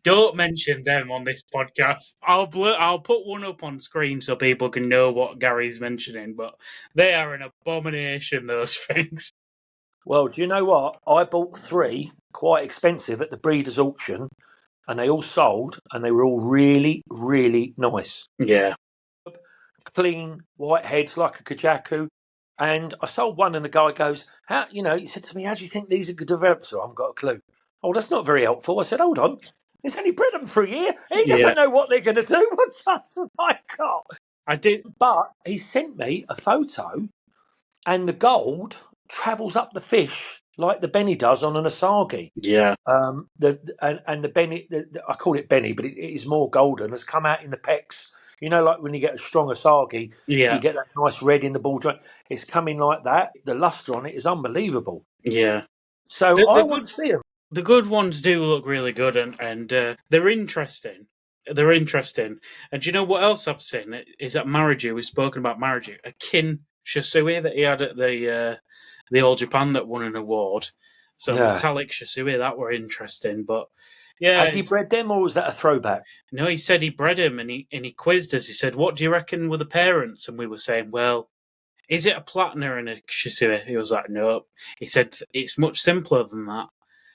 don't mention them on this podcast. I'll put one up on screen so people can know what Gary's mentioning, but they are an abomination. Those things. Well, do you know what? I bought 3 quite expensive at the breeders' auction, and they all sold, and they were all really, really nice. Yeah. Clean, white heads like a Kajaku. And I sold one, and the guy goes, he said to me, how do you think these are good developers? I haven't got a clue. Oh, that's not very helpful. I said, hold on. He's only bred them for a year. He doesn't know what they're going to do. What chance have I got? I did. But he sent me a photo, and the gold travels up the fish like the Benny does on an Asagi. Yeah. The Benny, I call it Benny, but it is more golden. Has come out in the pecs. You know, like when you get a strong Asagi, you get that nice red in the ball joint. It's coming like that. The luster on it is unbelievable. Yeah. So I want to see them. The good ones do look really good, and they're interesting. They're interesting. And do you know what else I've seen? Is that Mariju. We've spoken about Mariju. A kin Shisui that he had at the All Japan that won an award. So Yeah. metallic Shisui, that were interesting. But yeah, Has he bred them, or was that a throwback? no, he said he bred him, and he quizzed us. He said, "What do you reckon were the parents?" And we were saying, "Well, is it a Platner and a Shisui?" He was like, "Nope." He said, "It's much simpler than that."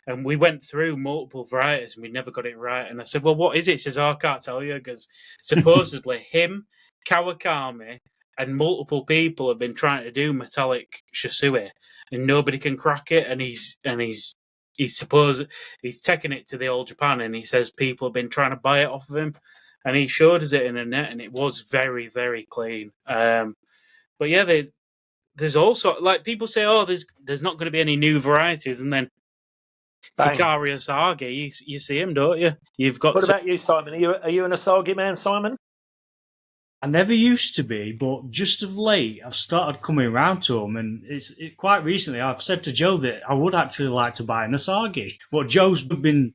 And we went through multiple varieties and we never got it right. And I said, "Well, what is it?" He says, "Oh, I can't tell you," because supposedly him, Kawakami, and multiple people have been trying to do metallic Shisui, and nobody can crack it. And he's taking it to the All Japan, and he says people have been trying to buy it off of him, and he showed us it in a net, and it was very, very clean. But yeah, there's also, like, people say, "Oh, there's not going to be any new varieties," and then Bang. Hikari Asagi, you see him, don't you? You've got. What about you, Simon? Are you an Asagi man, Simon? I never used to be, but just of late, I've started coming around to them, and quite recently, I've said to Joe that I would actually like to buy an Asagi, but Joe's been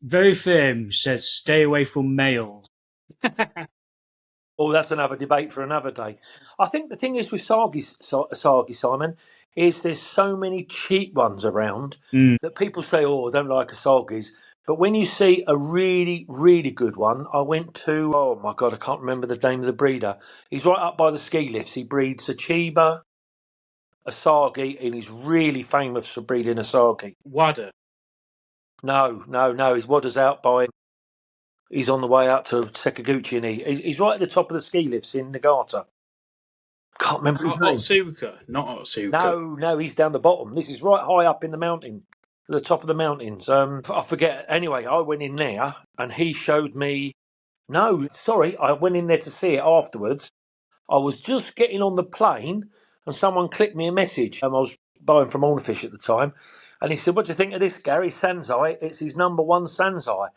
very firm, says stay away from males. Oh, that's another debate for another day. I think the thing is with Asagi, Simon, is there's so many cheap ones around that people say, "Oh, I don't like Asagis." But when you see a really, really good one, I went to, oh my God, I can't remember the name of the breeder. He's right up by the ski lifts. He breeds a Chiba, Asagi, and he's really famous for breeding Asagi. Wada. No. His Wada's out by, he's on the way out to Sekaguchi, and he's right at the top of the ski lifts in Nagata. Can't remember his name. Otsuka, not Otsuka. No, he's down the bottom. This is right high up in the mountain, at the top of the mountains. I forget. Anyway, I went in there and he showed me. No, sorry, I went in there to see it afterwards. I was just getting on the plane and someone clicked me a message. I was buying from Ornafish at the time. And he said, "What do you think of this, Gary? Sanzai. It's his number one Sanzai."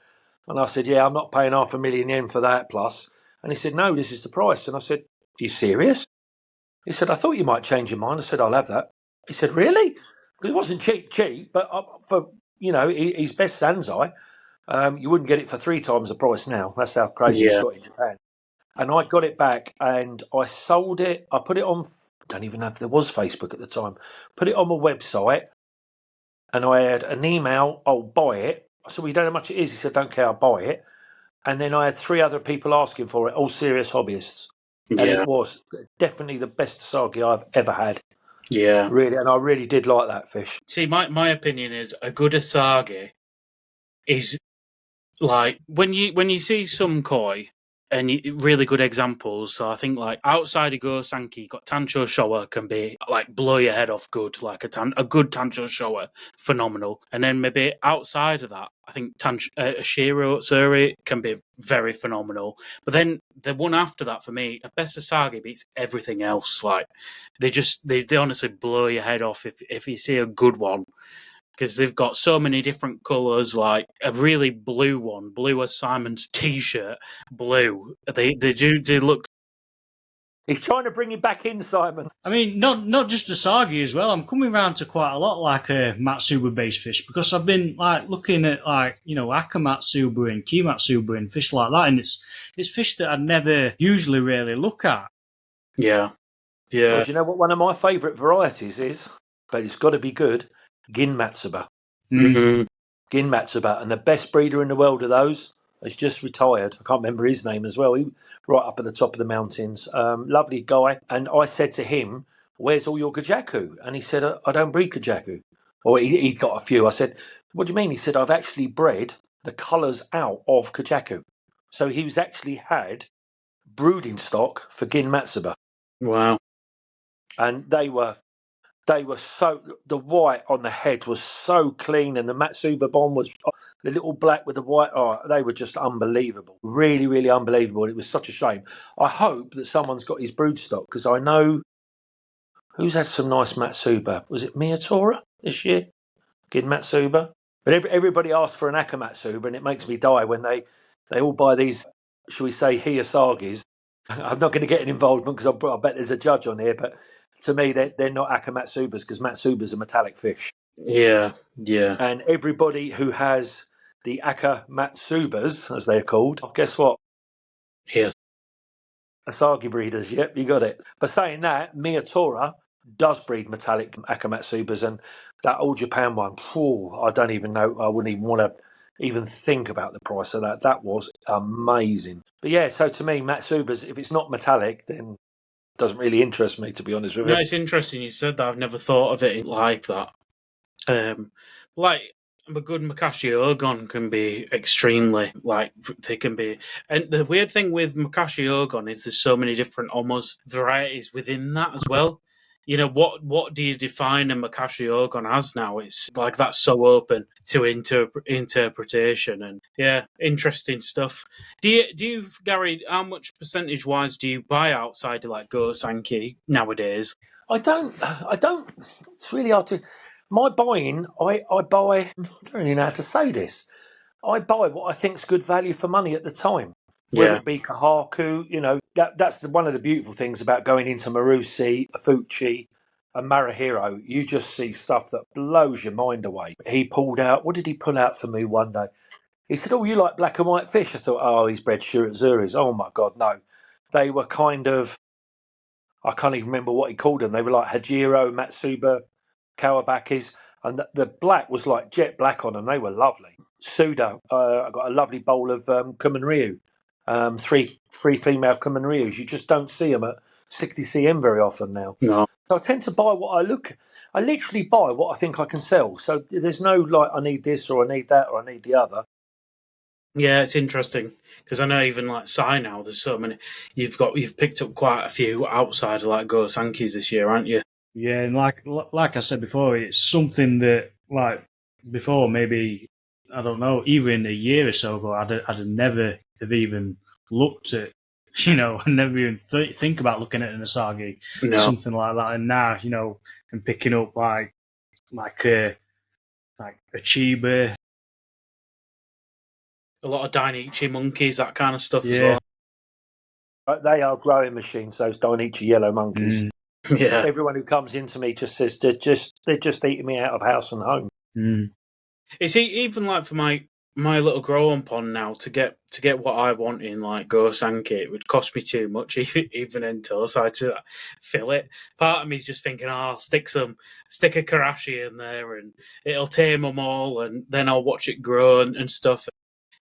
And I said, "Yeah, I'm not paying $500,000 for that plus." And he said, "No, this is the price." And I said, "Are you serious?" He said, "I thought you might change your mind." I said, "I'll have that." He said, "Really?" Because it wasn't cheap, but for, his best Sanzai, you wouldn't get it for 3 times the price now. That's how crazy it's got in Japan. And I got it back and I sold it. I put it on, don't even know if there was Facebook at the time, put it on my website and I had an email, "I'll buy it." I said, "Well, you don't know how much it is." He said, "Don't care, I'll buy it." And then I had 3 other people asking for it, all serious hobbyists. And it was definitely the best Asagi I've ever had. Yeah. Really, and I really did like that fish. See, my opinion is a good Asagi is like when you see some koi and really good examples. So I think like outside of Go Sanke, got Tancho Showa can be like blow your head off good, like a good Tancho Showa, phenomenal. And then maybe outside of that, I think Shiro Tsuri can be very phenomenal. But then the one after that for me, a best Asagi beats everything else. Like they honestly blow your head off if you see a good one. Because they've got so many different colours, like a really blue one, blue as Simon's t-shirt, blue. They look. He's trying to bring you back in, Simon. I mean, not just Asagi as well. I'm coming around to quite a lot like Matsuba-based fish because I've been like looking at like Akamatsuba and Kimatsuba and fish like that, and it's fish that I'd never usually really look at. Yeah. Well, do you know what one of my favourite varieties is? But it's got to be good. Gin Matsuba. Mm-hmm. Gin Matsuba, and the best breeder in the world of those has just retired. I can't remember his name as well. He right up at the top of the mountains. Lovely guy. And I said to him, "Where's all your Kajaku?" And he said, "I don't breed Kajaku." Or he'd got a few. I said, "What do you mean?" He said, "I've actually bred the colours out of Kajaku." So he's actually had brooding stock for Gin Matsuba. Wow. And they were so, the white on the head was so clean, and the Matsuba bomb was the little black with the white. Oh, they were just unbelievable. Really, really unbelievable. It was such a shame. I hope that someone's got his brood stock because I know who's had some nice Matsuba. Was it Miyatora this year? Gin Matsuba. But everybody asked for an Akamatsuba, and it makes me die when they all buy these, shall we say, Hiyasagis. I'm not going to get an involvement because I bet there's a judge on here, but to me, they're not Akamatsubas because Matsuba's a metallic fish. Yeah, yeah. And everybody who has the Akamatsubas, as they're called, guess what? Yes. Asagi breeders. Yep, you got it. But saying that, Miyatora does breed metallic Akamatsubas, and that All Japan one, I don't even know. I wouldn't even want to even think about the price of that. That was amazing. But yeah, so to me, Matsubas, if it's not metallic, then it doesn't really interest me, to be honest with you. No, it's interesting you said that. I've never thought of it like that. Like a good Makashi Ogon can be extremely they can be, and the weird thing with Makashi Ogon is there's so many different almost varieties within that as well. You know, what do you define a Makashi Ogon as now? It's like that's so open to interpretation, and yeah, interesting stuff. Do you Gary? How much percentage wise do you buy outside of like Go Sanke nowadays? I don't. It's really hard to. My buying, I buy. I don't really know how to say this. I buy what I think's good value for money at the time. Whether Yeah, it be Kahaku, that's one of the beautiful things about going into Marusi, Afuchi, and Marahiro. You just see stuff that blows your mind away. He pulled out. What did he pull out for me one day? He said, "Oh, you like black and white fish?" I thought, "Oh, he's bred Shirazuris." Oh my God, no! They were kind of. I can't even remember what he called them. They were like Hajiro, Matsuba, Kawabakis, and the black was like jet black on them. They were lovely. Suda, I got a lovely bowl of Kumanryu, three female Kumanryus. You just don't see them at 60 cm very often now. no. So I tend to buy what I look. I literally buy what I think I can sell. So there's no like I need this or I need that or I need the other. Yeah, it's interesting because I know even like Sai now, there's so many. You've picked up quite a few outside of like Go Sankis this year, aren't you? Yeah, and like I said before, it's something that like before maybe I don't know, even a year or so ago, I'd never have even looked at. I never even think about looking at an Asagi, No, something like that. And now, I'm picking up like a Chiba. a lot of Dainichi monkeys, that kind of stuff as Yeah. well. They are growing machines. Those Dainichi yellow monkeys. Mm, Yeah, Everyone who comes into me just says they're just eating me out of house and home. mm, it's even like for my little grow on pond now to get what I want in like Go Sanke, it would cost me too much even in Tosai to fill it. Part of me is just thinking, I'll stick a Karashi in there and it'll tame them all, and then I'll watch it grow and stuff.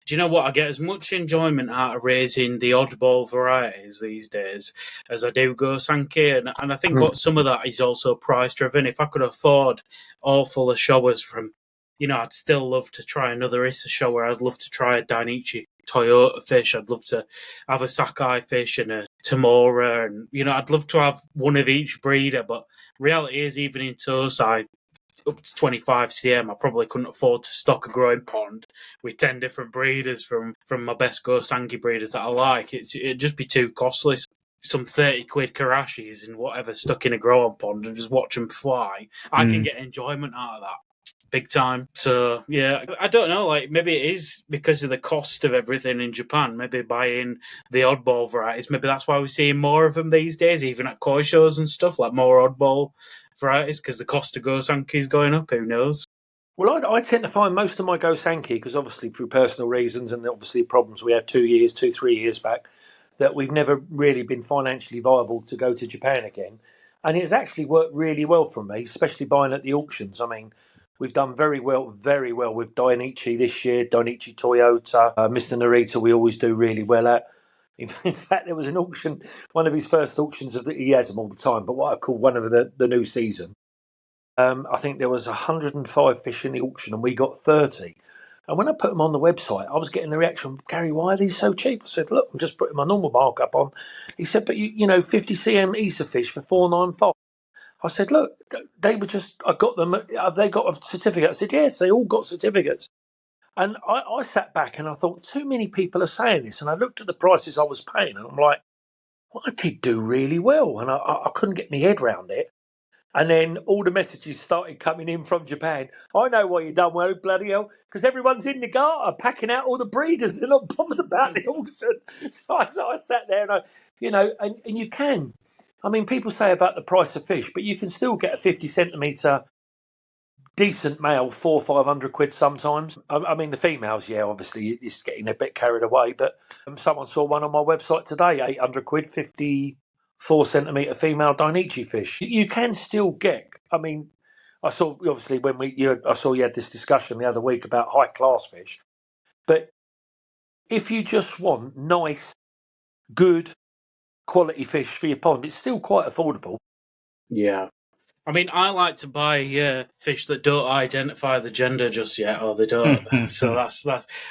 Do you know what? I get as much enjoyment out of raising the oddball varieties these days as I do Go Sanke, and I think some of that is also price driven. If I could afford all full of showers from, I'd still love to try another Issa shower. I'd love to try a Dainichi Toyota fish. I'd love to have a Sakai fish and a Tamora, and I'd love to have one of each breeder. But reality is, even in Tosai, up to 25 cm, I probably couldn't afford to stock a growing pond with 10 different breeders from my best Go Sanke breeders that I like. It'd just be too costly. Some 30 quid Karashis and whatever stuck in a growing pond and just watch them fly. I can get enjoyment out of that big time. So yeah, I don't know, like maybe it is because of the cost of everything in Japan. Maybe buying the oddball varieties, maybe that's why we're seeing more of them these days, even at koi shows and stuff, like more oddball varieties because the cost of Go Sanke is going up. Who knows? Well, I tend to find most of my Go Sankey, because obviously through personal reasons and obviously problems we had 3 years back, that we've never really been financially viable to go to Japan again. And it's actually worked really well for me, especially buying at the auctions. I mean, we've done very well with Dainichi this year, Dainichi Toyota, Mr. Narita, we always do really well at. In fact, there was an auction, one of his first auctions he has them all the time, but what I call one of the new season. I think there was 105 fish in the auction and we got 30. And when I put them on the website, I was getting the reaction, Gary, why are these so cheap? I said, look, I'm just putting my normal markup on. He said, but 50 cm Easter fish for 495. I said, look, they were just, I got them, have they got a certificate? I said, yes, they all got certificates. And I sat back and I thought, too many people are saying this. And I looked at the prices I was paying and I'm like, well, I did do really well. And I couldn't get my head around it. And then all the messages started coming in from Japan. I know why you done well, bloody hell, because everyone's in the garter packing out all the breeders. They're not bothered about the auction. So I sat there and you can. I mean, people say about the price of fish, but you can still get a 50 centimetre decent male, 400-500 quid sometimes. I mean, the females, yeah, obviously it's getting a bit carried away. But someone saw one on my website today, 800 quid, 54 centimetre female Dainichi fish. You can still get. I mean, I saw obviously I saw you had this discussion the other week about high class fish, but if you just want nice, good quality fish for your pond, it's still quite affordable. Yeah. I mean, I like to buy fish that don't identify the gender just yet, or they don't. So that's.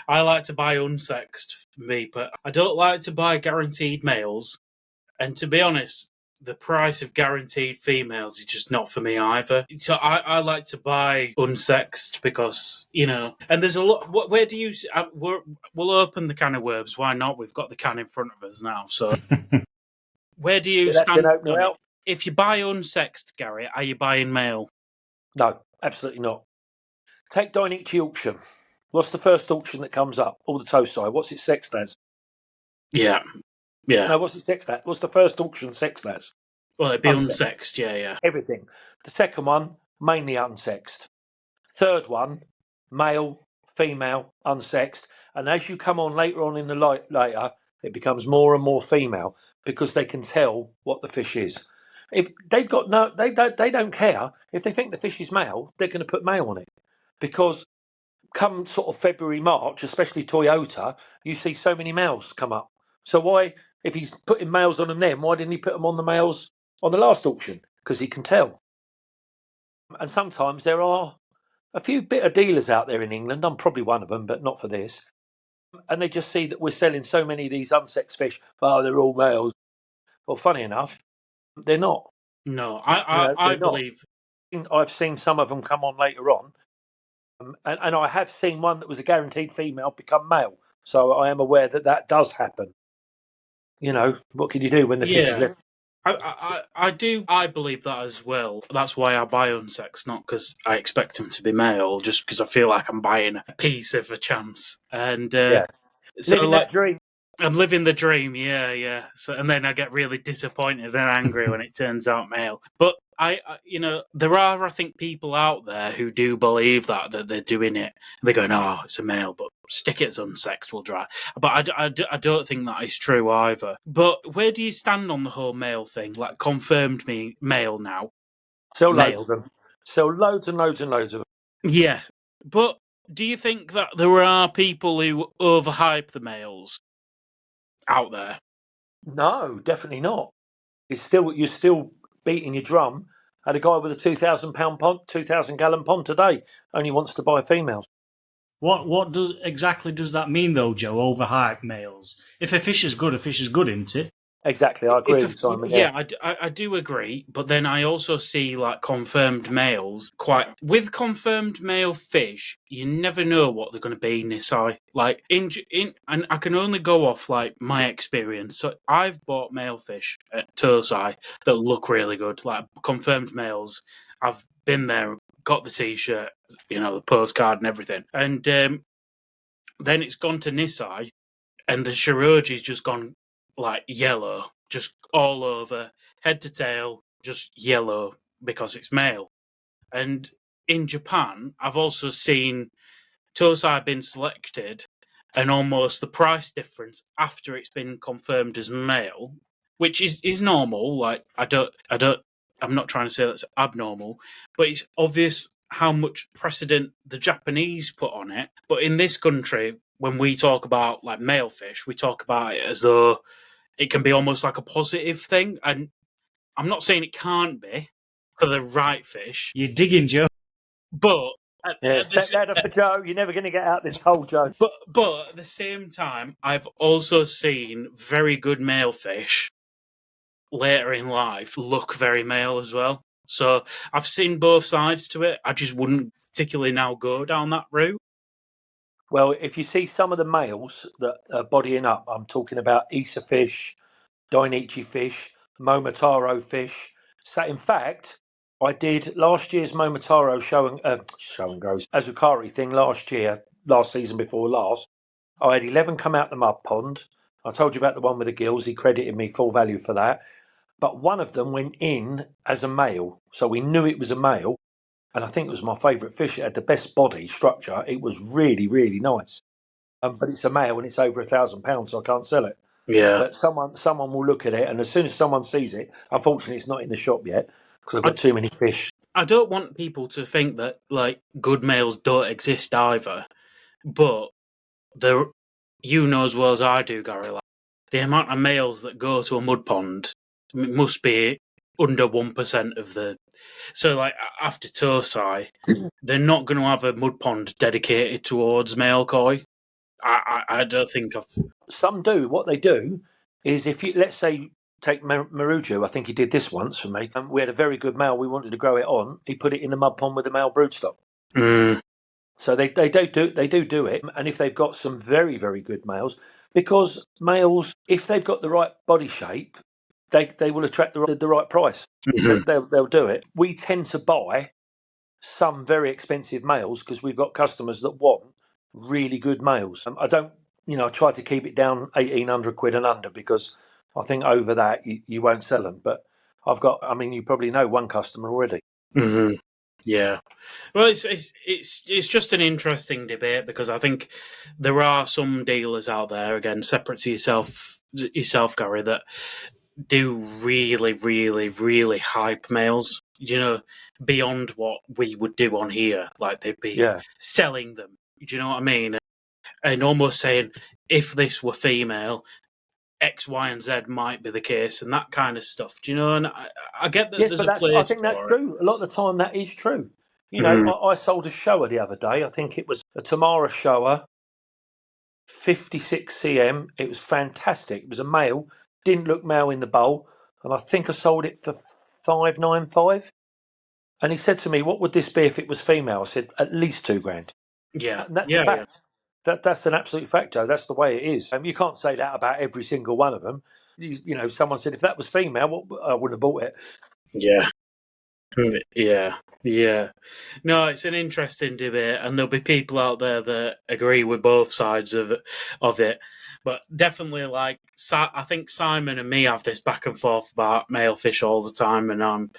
I like to buy unsexed for me, but I don't like to buy guaranteed males. And to be honest, the price of guaranteed females is just not for me either. So I like to buy unsexed because, and there's a lot. Where do you? We'll open the can of worms. Why not? We've got the can in front of us now. So where do you stand on it? If you buy unsexed, Gary, are you buying male? No, absolutely not. Take Dainichi auction. What's the first auction that comes up? All the Tosai. What's it sexed as? Yeah. No, what's it sexed at? What's the first auction sexed as? Well, it'd be unsexed. Yeah. Everything. The second one, mainly unsexed. Third one, male, female, unsexed. And as you come on later on in the later, it becomes more and more female because they can tell what the fish is. If they've got they don't care. If they think the fish is male, they're going to put male on it because come sort of February, March, especially Toyota, you see so many males come up. So why, if he's putting males on them then, why didn't he put them on the males on the last auction? Because he can tell. And sometimes there are a few bitter dealers out there in England. I'm probably one of them, but not for this. And they just see that we're selling so many of these unsexed fish. Oh, they're all males. Well, funny enough, they're not. No, I believe. I've seen some of them come on later on. And I have seen one that was a guaranteed female become male. So I am aware that does happen. What can you do when the fish is left? I do. I believe that as well. That's why I buy unsexed, not because I expect them to be male, just because I feel like I'm buying a piece of a chance. And so, living that dream. I'm living the dream, yeah. So, and then I get really disappointed and angry when it turns out male. But there are, I think, people out there who do believe that they're doing it. They're going, "Oh, it's a male, but stick it as unsexed, will dry." But I don't think that is true either. But where do you stand on the whole male thing? Like confirmed me male now. Sell loads of them. Sell loads and loads and loads of them. Yeah, but do you think that there are people who overhype the males out there? No, definitely not. You're still beating your drum. Had a guy with a 2,000 pond, 2,000 gallon pond today only wants to buy females. What exactly does that mean though, Joe? Overhyped males. If a fish is good, isn't it? Exactly, I agree with Simon. Yeah, I do agree, but then I also see like confirmed males. With confirmed male fish, you never know what they're going to be in this eye. Like and I can only go off like my experience. So I've bought male fish at Tosai that look really good, like confirmed males. I've been there, got the T-shirt, the postcard and everything, and then it's gone to Nisai, and the Shiroji's just gone like yellow, just all over, head to tail, just yellow because it's male. And in Japan, I've also seen Tosai been selected and almost the price difference after it's been confirmed as male, which is normal. Like I'm not trying to say that's abnormal, but it's obvious how much precedent the Japanese put on it. But in this country, when we talk about like male fish, we talk about it as though it can be almost like a positive thing. And I'm not saying it can't be for the right fish. You're digging, Joe. But set that up for Joe. You're never going to get out this hole, Joe. But at the same time, I've also seen very good male fish later in life look very male as well. So I've seen both sides to it. I just wouldn't particularly now go down that route. Well, if you see some of the males that are bodying up, I'm talking about Isa fish, Dainichi fish, Momotaro fish. So, in fact, I did last year's Momotaro show and goes Azukari thing last season before last. I had 11 come out the mud pond. I told you about the one with the gills. He credited me full value for that. But one of them went in as a male. So we knew it was a male. and I think it was my favourite fish. It had the best body structure. It was really, really nice. But it's a male and it's over £1,000, so I can't sell it. Yeah. But someone will look at it, and as soon as someone sees it, unfortunately, it's not in the shop yet because I've got too many fish. I don't want people to think that like good males don't exist either, but you know as well as I do, Gary. Like, the amount of males that go to a mud pond must be under 1% of the. So, like after Tosai, they're not going to have a mud pond dedicated towards male koi. I don't think I've. Some do. What they do is, if you let's say take Maruju, I think he did this once for me. We had a very good male. We wanted to grow it on. He put it in the mud pond with the male broodstock. So they do it, and if they've got some very, very good males, because males, if they've got the right body shape, they will attract the right price. They'll do it. We tend to buy some very expensive males because we've got customers that want really good males. I don't, I try to keep it down £1,800 and under because I think over that you won't sell them. But you probably know one customer already. Mm-hmm. Yeah. Well, it's just an interesting debate because I think there are some dealers out there, again, separate to yourself, Gary, that do really, really, really hype males, beyond what we would do on here. Like they'd be selling them. Do you know what I mean? And almost saying, if this were female, X, Y, and Z might be the case, and that kind of stuff. Do you know? And I get that there's a place. I think that's true. A lot of the time, that is true. I sold a shower the other day. I think it was a Tamara shower, 56 cm. It was fantastic. It was a male. Didn't look male in the bowl, and I think I sold it for 595. And he said to me, "What would this be if it was female?" I said, "At least £2,000." Yeah, and that's a fact. Yeah. That's an absolute fact, Joe. That's the way it is. You can't say that about every single one of them. Someone said if that was female, I wouldn't have bought it. Yeah. Yeah. No, it's an interesting debate, and there'll be people out there that agree with both sides of it. But definitely, I think Simon and me have this back and forth about male fish all the time, and I'm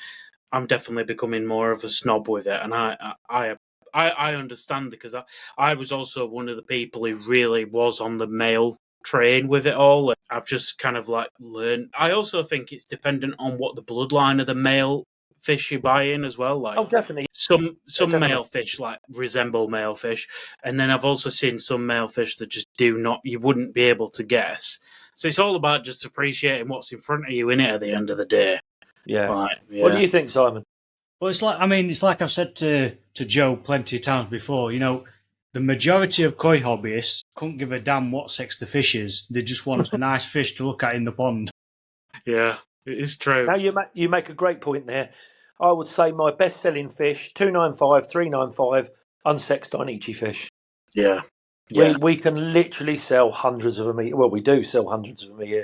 definitely becoming more of a snob with it, and I understand because I was also one of the people who really was on the male train with it all. I've just kind of learned. I also think it's dependent on what the bloodline of the male fish you buy in as well. Definitely. Some male fish resemble male fish, and then I've also seen some male fish that just do not. You wouldn't be able to guess. So it's all about just appreciating what's in front of you in it at the end of the day. Yeah. What do you think, Simon? Well, it's like I've said to Joe plenty of times before. The majority of koi hobbyists couldn't give a damn what sex the fish is. They just want a nice fish to look at in the pond. Yeah, it is true. Now you make a great point there. I would say my best-selling fish, 295, 395, unsexed Dainichi fish. Yeah. We can literally sell hundreds of them a year. Well, we do sell hundreds of them a year.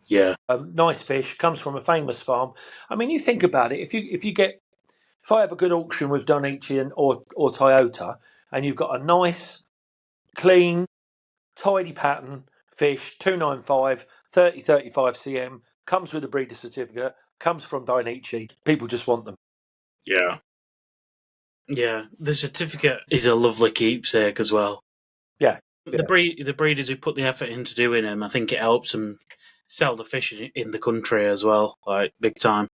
Yeah. Nice fish, comes from a famous farm. You think about it. If I have a good auction with Dainichi or Toyota, and you've got a nice, clean, tidy pattern fish, 295, 30, 35 cm, comes with a breeder certificate, comes from Dainichi, people just want them. Yeah. Yeah, the certificate is a lovely keepsake as well. Yeah. The breeders who put the effort into doing them, I think it helps them sell the fish in the country as well, big time.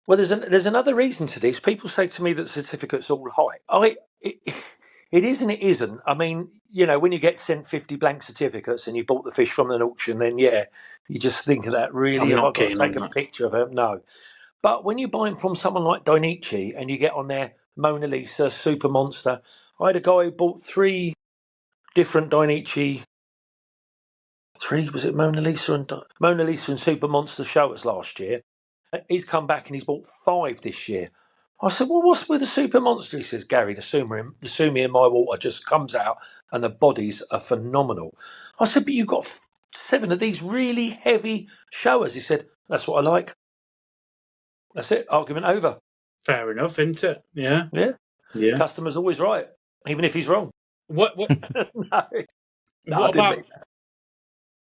Well, there's another reason to this. People say to me that certificates all high. It is and it isn't. When you get sent 50 blank certificates and you bought the fish from an auction, then you just think of that. Really, have I got to take a picture of them? No. But when you buy them from someone like Dainichi and you get on their Mona Lisa, Super Monster, I had a guy who bought 3 different Dainichi. 3, was it Mona Lisa and Super Monster showers last year? He's come back and he's bought 5 this year. I said, well, what's with the Super Monster? He says, Gary, the Sumi in my water just comes out and the bodies are phenomenal. I said, but you've got 7 of these really heavy showers. He said, that's what I like. That's it. Argument over. Fair enough, isn't it? Yeah. Yeah. Customer's always right, even if he's wrong. What? No, what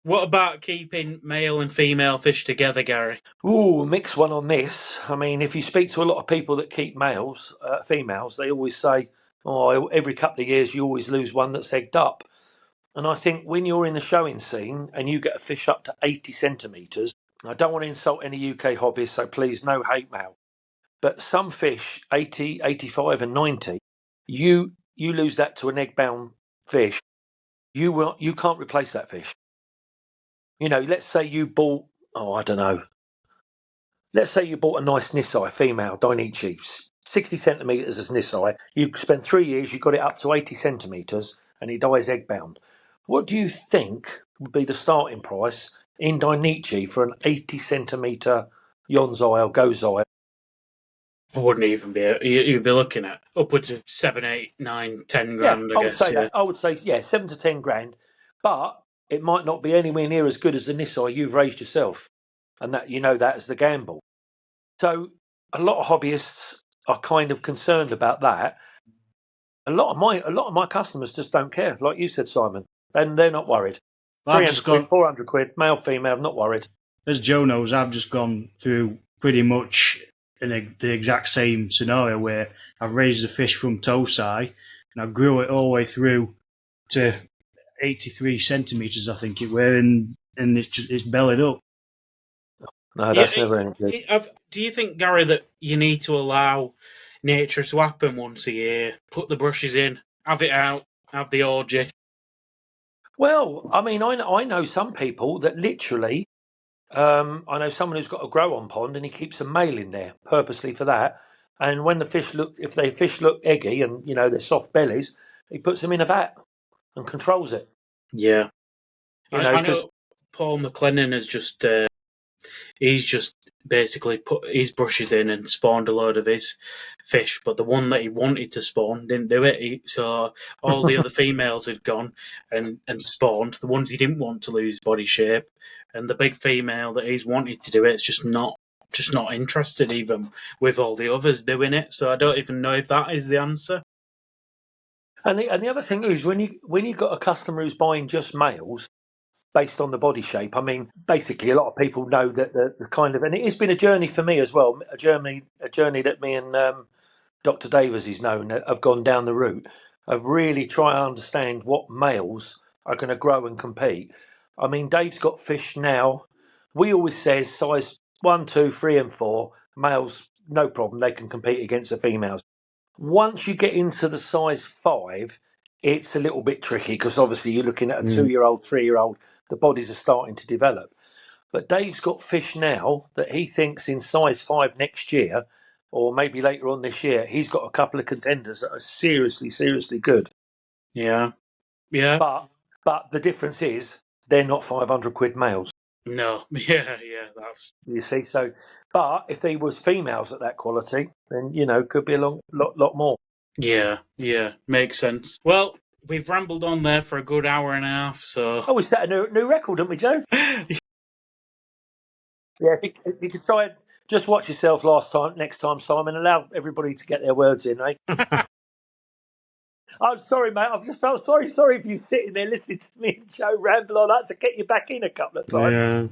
What about keeping male and female fish together, Gary? Ooh, mixed one on this. I mean, if you speak to a lot of people that keep females, they always say, "Oh, every couple of years you always lose one that's egged up." And I think when you're in the showing scene and you get a fish up to 80 centimetres, I don't want to insult any UK hobbyists, so please no hate mail. But some fish, 80, 85 and 90, you lose that to an egg-bound fish, you can't replace that fish. Let's say you bought, I don't know, let's say you bought a nice Nisai female Dainichi, 60 centimetres as Nisai. You spend 3 years, you got it up to 80 centimetres, and it dies egg bound. What do you think would be the starting price in Dainichi for an 80 centimetre Yonzai or Gozai? I wouldn't even be. You'd be looking at upwards of 7, 8, 9, 10 grand. I would say 7 to 10 grand, but it might not be anywhere near as good as the Nisai you've raised yourself, and that as the gamble. So a lot of hobbyists are kind of concerned about that. A lot of my customers just don't care, like you said, Simon, and they're not worried. Well, 300 quid, 400 quid, male, female, not worried. As Joe knows, I've just gone through pretty much the exact same scenario where I've raised the fish from Tosai and I grew it all the way through to 83 centimetres, I think it were, and it's bellied up. No, that's never any good. Do you think, Gary, that you need to allow nature to happen once a year? Put the brushes in, have it out, have the orgy? Well, I mean, I know some people that literally, I know someone who's got a grow-on pond and he keeps a male in there purposely for that. And when if the fish look eggy and they're soft bellies, he puts them in a vat and controls it. Yeah, I know Paul McLennan has just he's just basically put his brushes in and spawned a load of his fish, but the one that he wanted to spawn didn't do it. So all the other females had gone and spawned. The ones he didn't want to lose body shape, and the big female that he's wanted to do it's just not interested, even with all the others doing it. So I don't even know if that is the answer. And the other thing is when you got a customer who's buying just males based on the body shape, I mean, basically a lot of people know that the kind of, and it has been a journey for me as well, a journey that me and Dr. Davis is known have gone down the route of really trying to understand what males are going to grow and compete. I mean, Dave's got fish now. We always says size 1, 2, 3 and 4 males, no problem, they can compete against the females. Once you get into the size 5, it's a little bit tricky because obviously you're looking at a 2-year-old, 3-year-old, the bodies are starting to develop. But Dave's got fish now that he thinks in size 5 next year, or maybe later on this year, he's got a couple of contenders that are seriously, seriously good. Yeah. But the difference is they're not 500 quid males. No, yeah, that's... You see, so, but if they was females at that quality, then, could be a lot more. Yeah, makes sense. Well, we've rambled on there for a good hour and a half, so... Oh, we set a new record, didn't we, Joe? Yeah, if you could try and just watch yourself next time, Simon, allow everybody to get their words in, eh? I'm sorry, mate. I've just felt sorry for you sitting there listening to me and Joe ramble on. I had to get you back in a couple of times.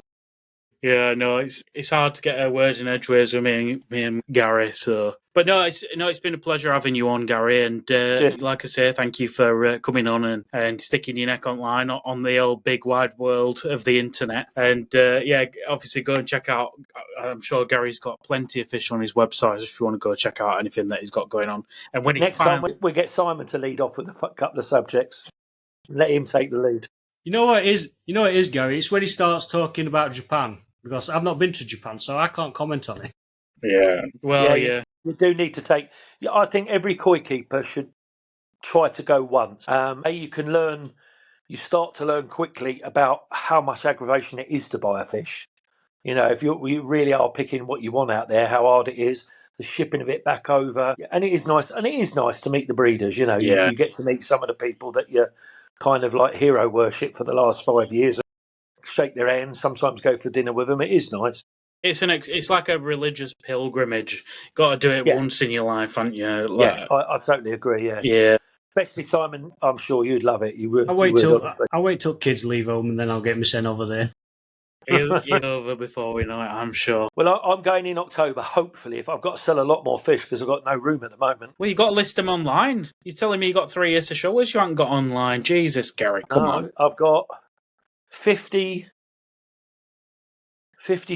Yeah, no, it's hard to get a word in edgeways with me and Gary. So, but no, it's been a pleasure having you on, Gary. And like I say, thank you for coming on and sticking your neck online on the old big wide world of the internet. And obviously go and check out. I'm sure Gary's got plenty of fish on his website if you want to go check out anything that he's got going on. And when next time we get Simon to lead off with a couple of subjects, let him take the lead. You know what it is, Gary? It's when he starts talking about Japan. Because I've not been to Japan, so I can't comment on it. Yeah. Well, yeah. You do need to take... I think every koi keeper should try to go once. You start to learn quickly about how much aggravation it is to buy a fish. If you really are picking what you want out there, how hard it is, the shipping of it back over. And it is nice to meet the breeders, You get to meet some of the people that you kind of like hero worship for the last 5 years. Shake their hands, sometimes go for dinner with them. It is nice. It's like a religious pilgrimage. Got to do it once in your life, haven't you? I totally agree. Yeah. Yeah. Especially Simon, I'm sure you'd love it. You would. I'll wait till kids leave home and then I'll get me sent over there. He'll get over before we know it, I'm sure. Well, I'm going in October, hopefully, if I've got to sell a lot more fish because I've got no room at the moment. Well, you got to list them online. You're telling me you got 3 years to show us you haven't got online. Jesus, Gary, come on. I've got 50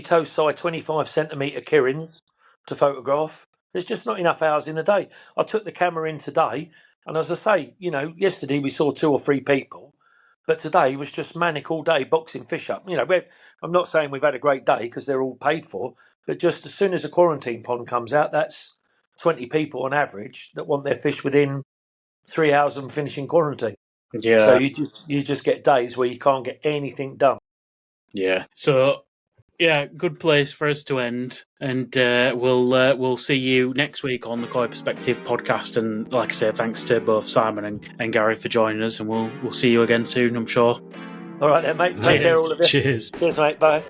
toe size 25 centimetre Kirins to photograph. There's just not enough hours in a day. I took the camera in today, and as I say, yesterday we saw 2 or 3 people, but today was just manic all day boxing fish up. I'm not saying we've had a great day because they're all paid for, but just as soon as a quarantine pond comes out, that's 20 people on average that want their fish within 3 hours of finishing quarantine. Yeah. So you just get days where you can't get anything done. Yeah. So, yeah, good place for us to end. And we'll see you next week on the Koi Perspective podcast. And like I said, thanks to both Simon and Gary for joining us. And we'll see you again soon, I'm sure. All right then, mate. Take care, all of you. Cheers. Cheers, mate. Bye.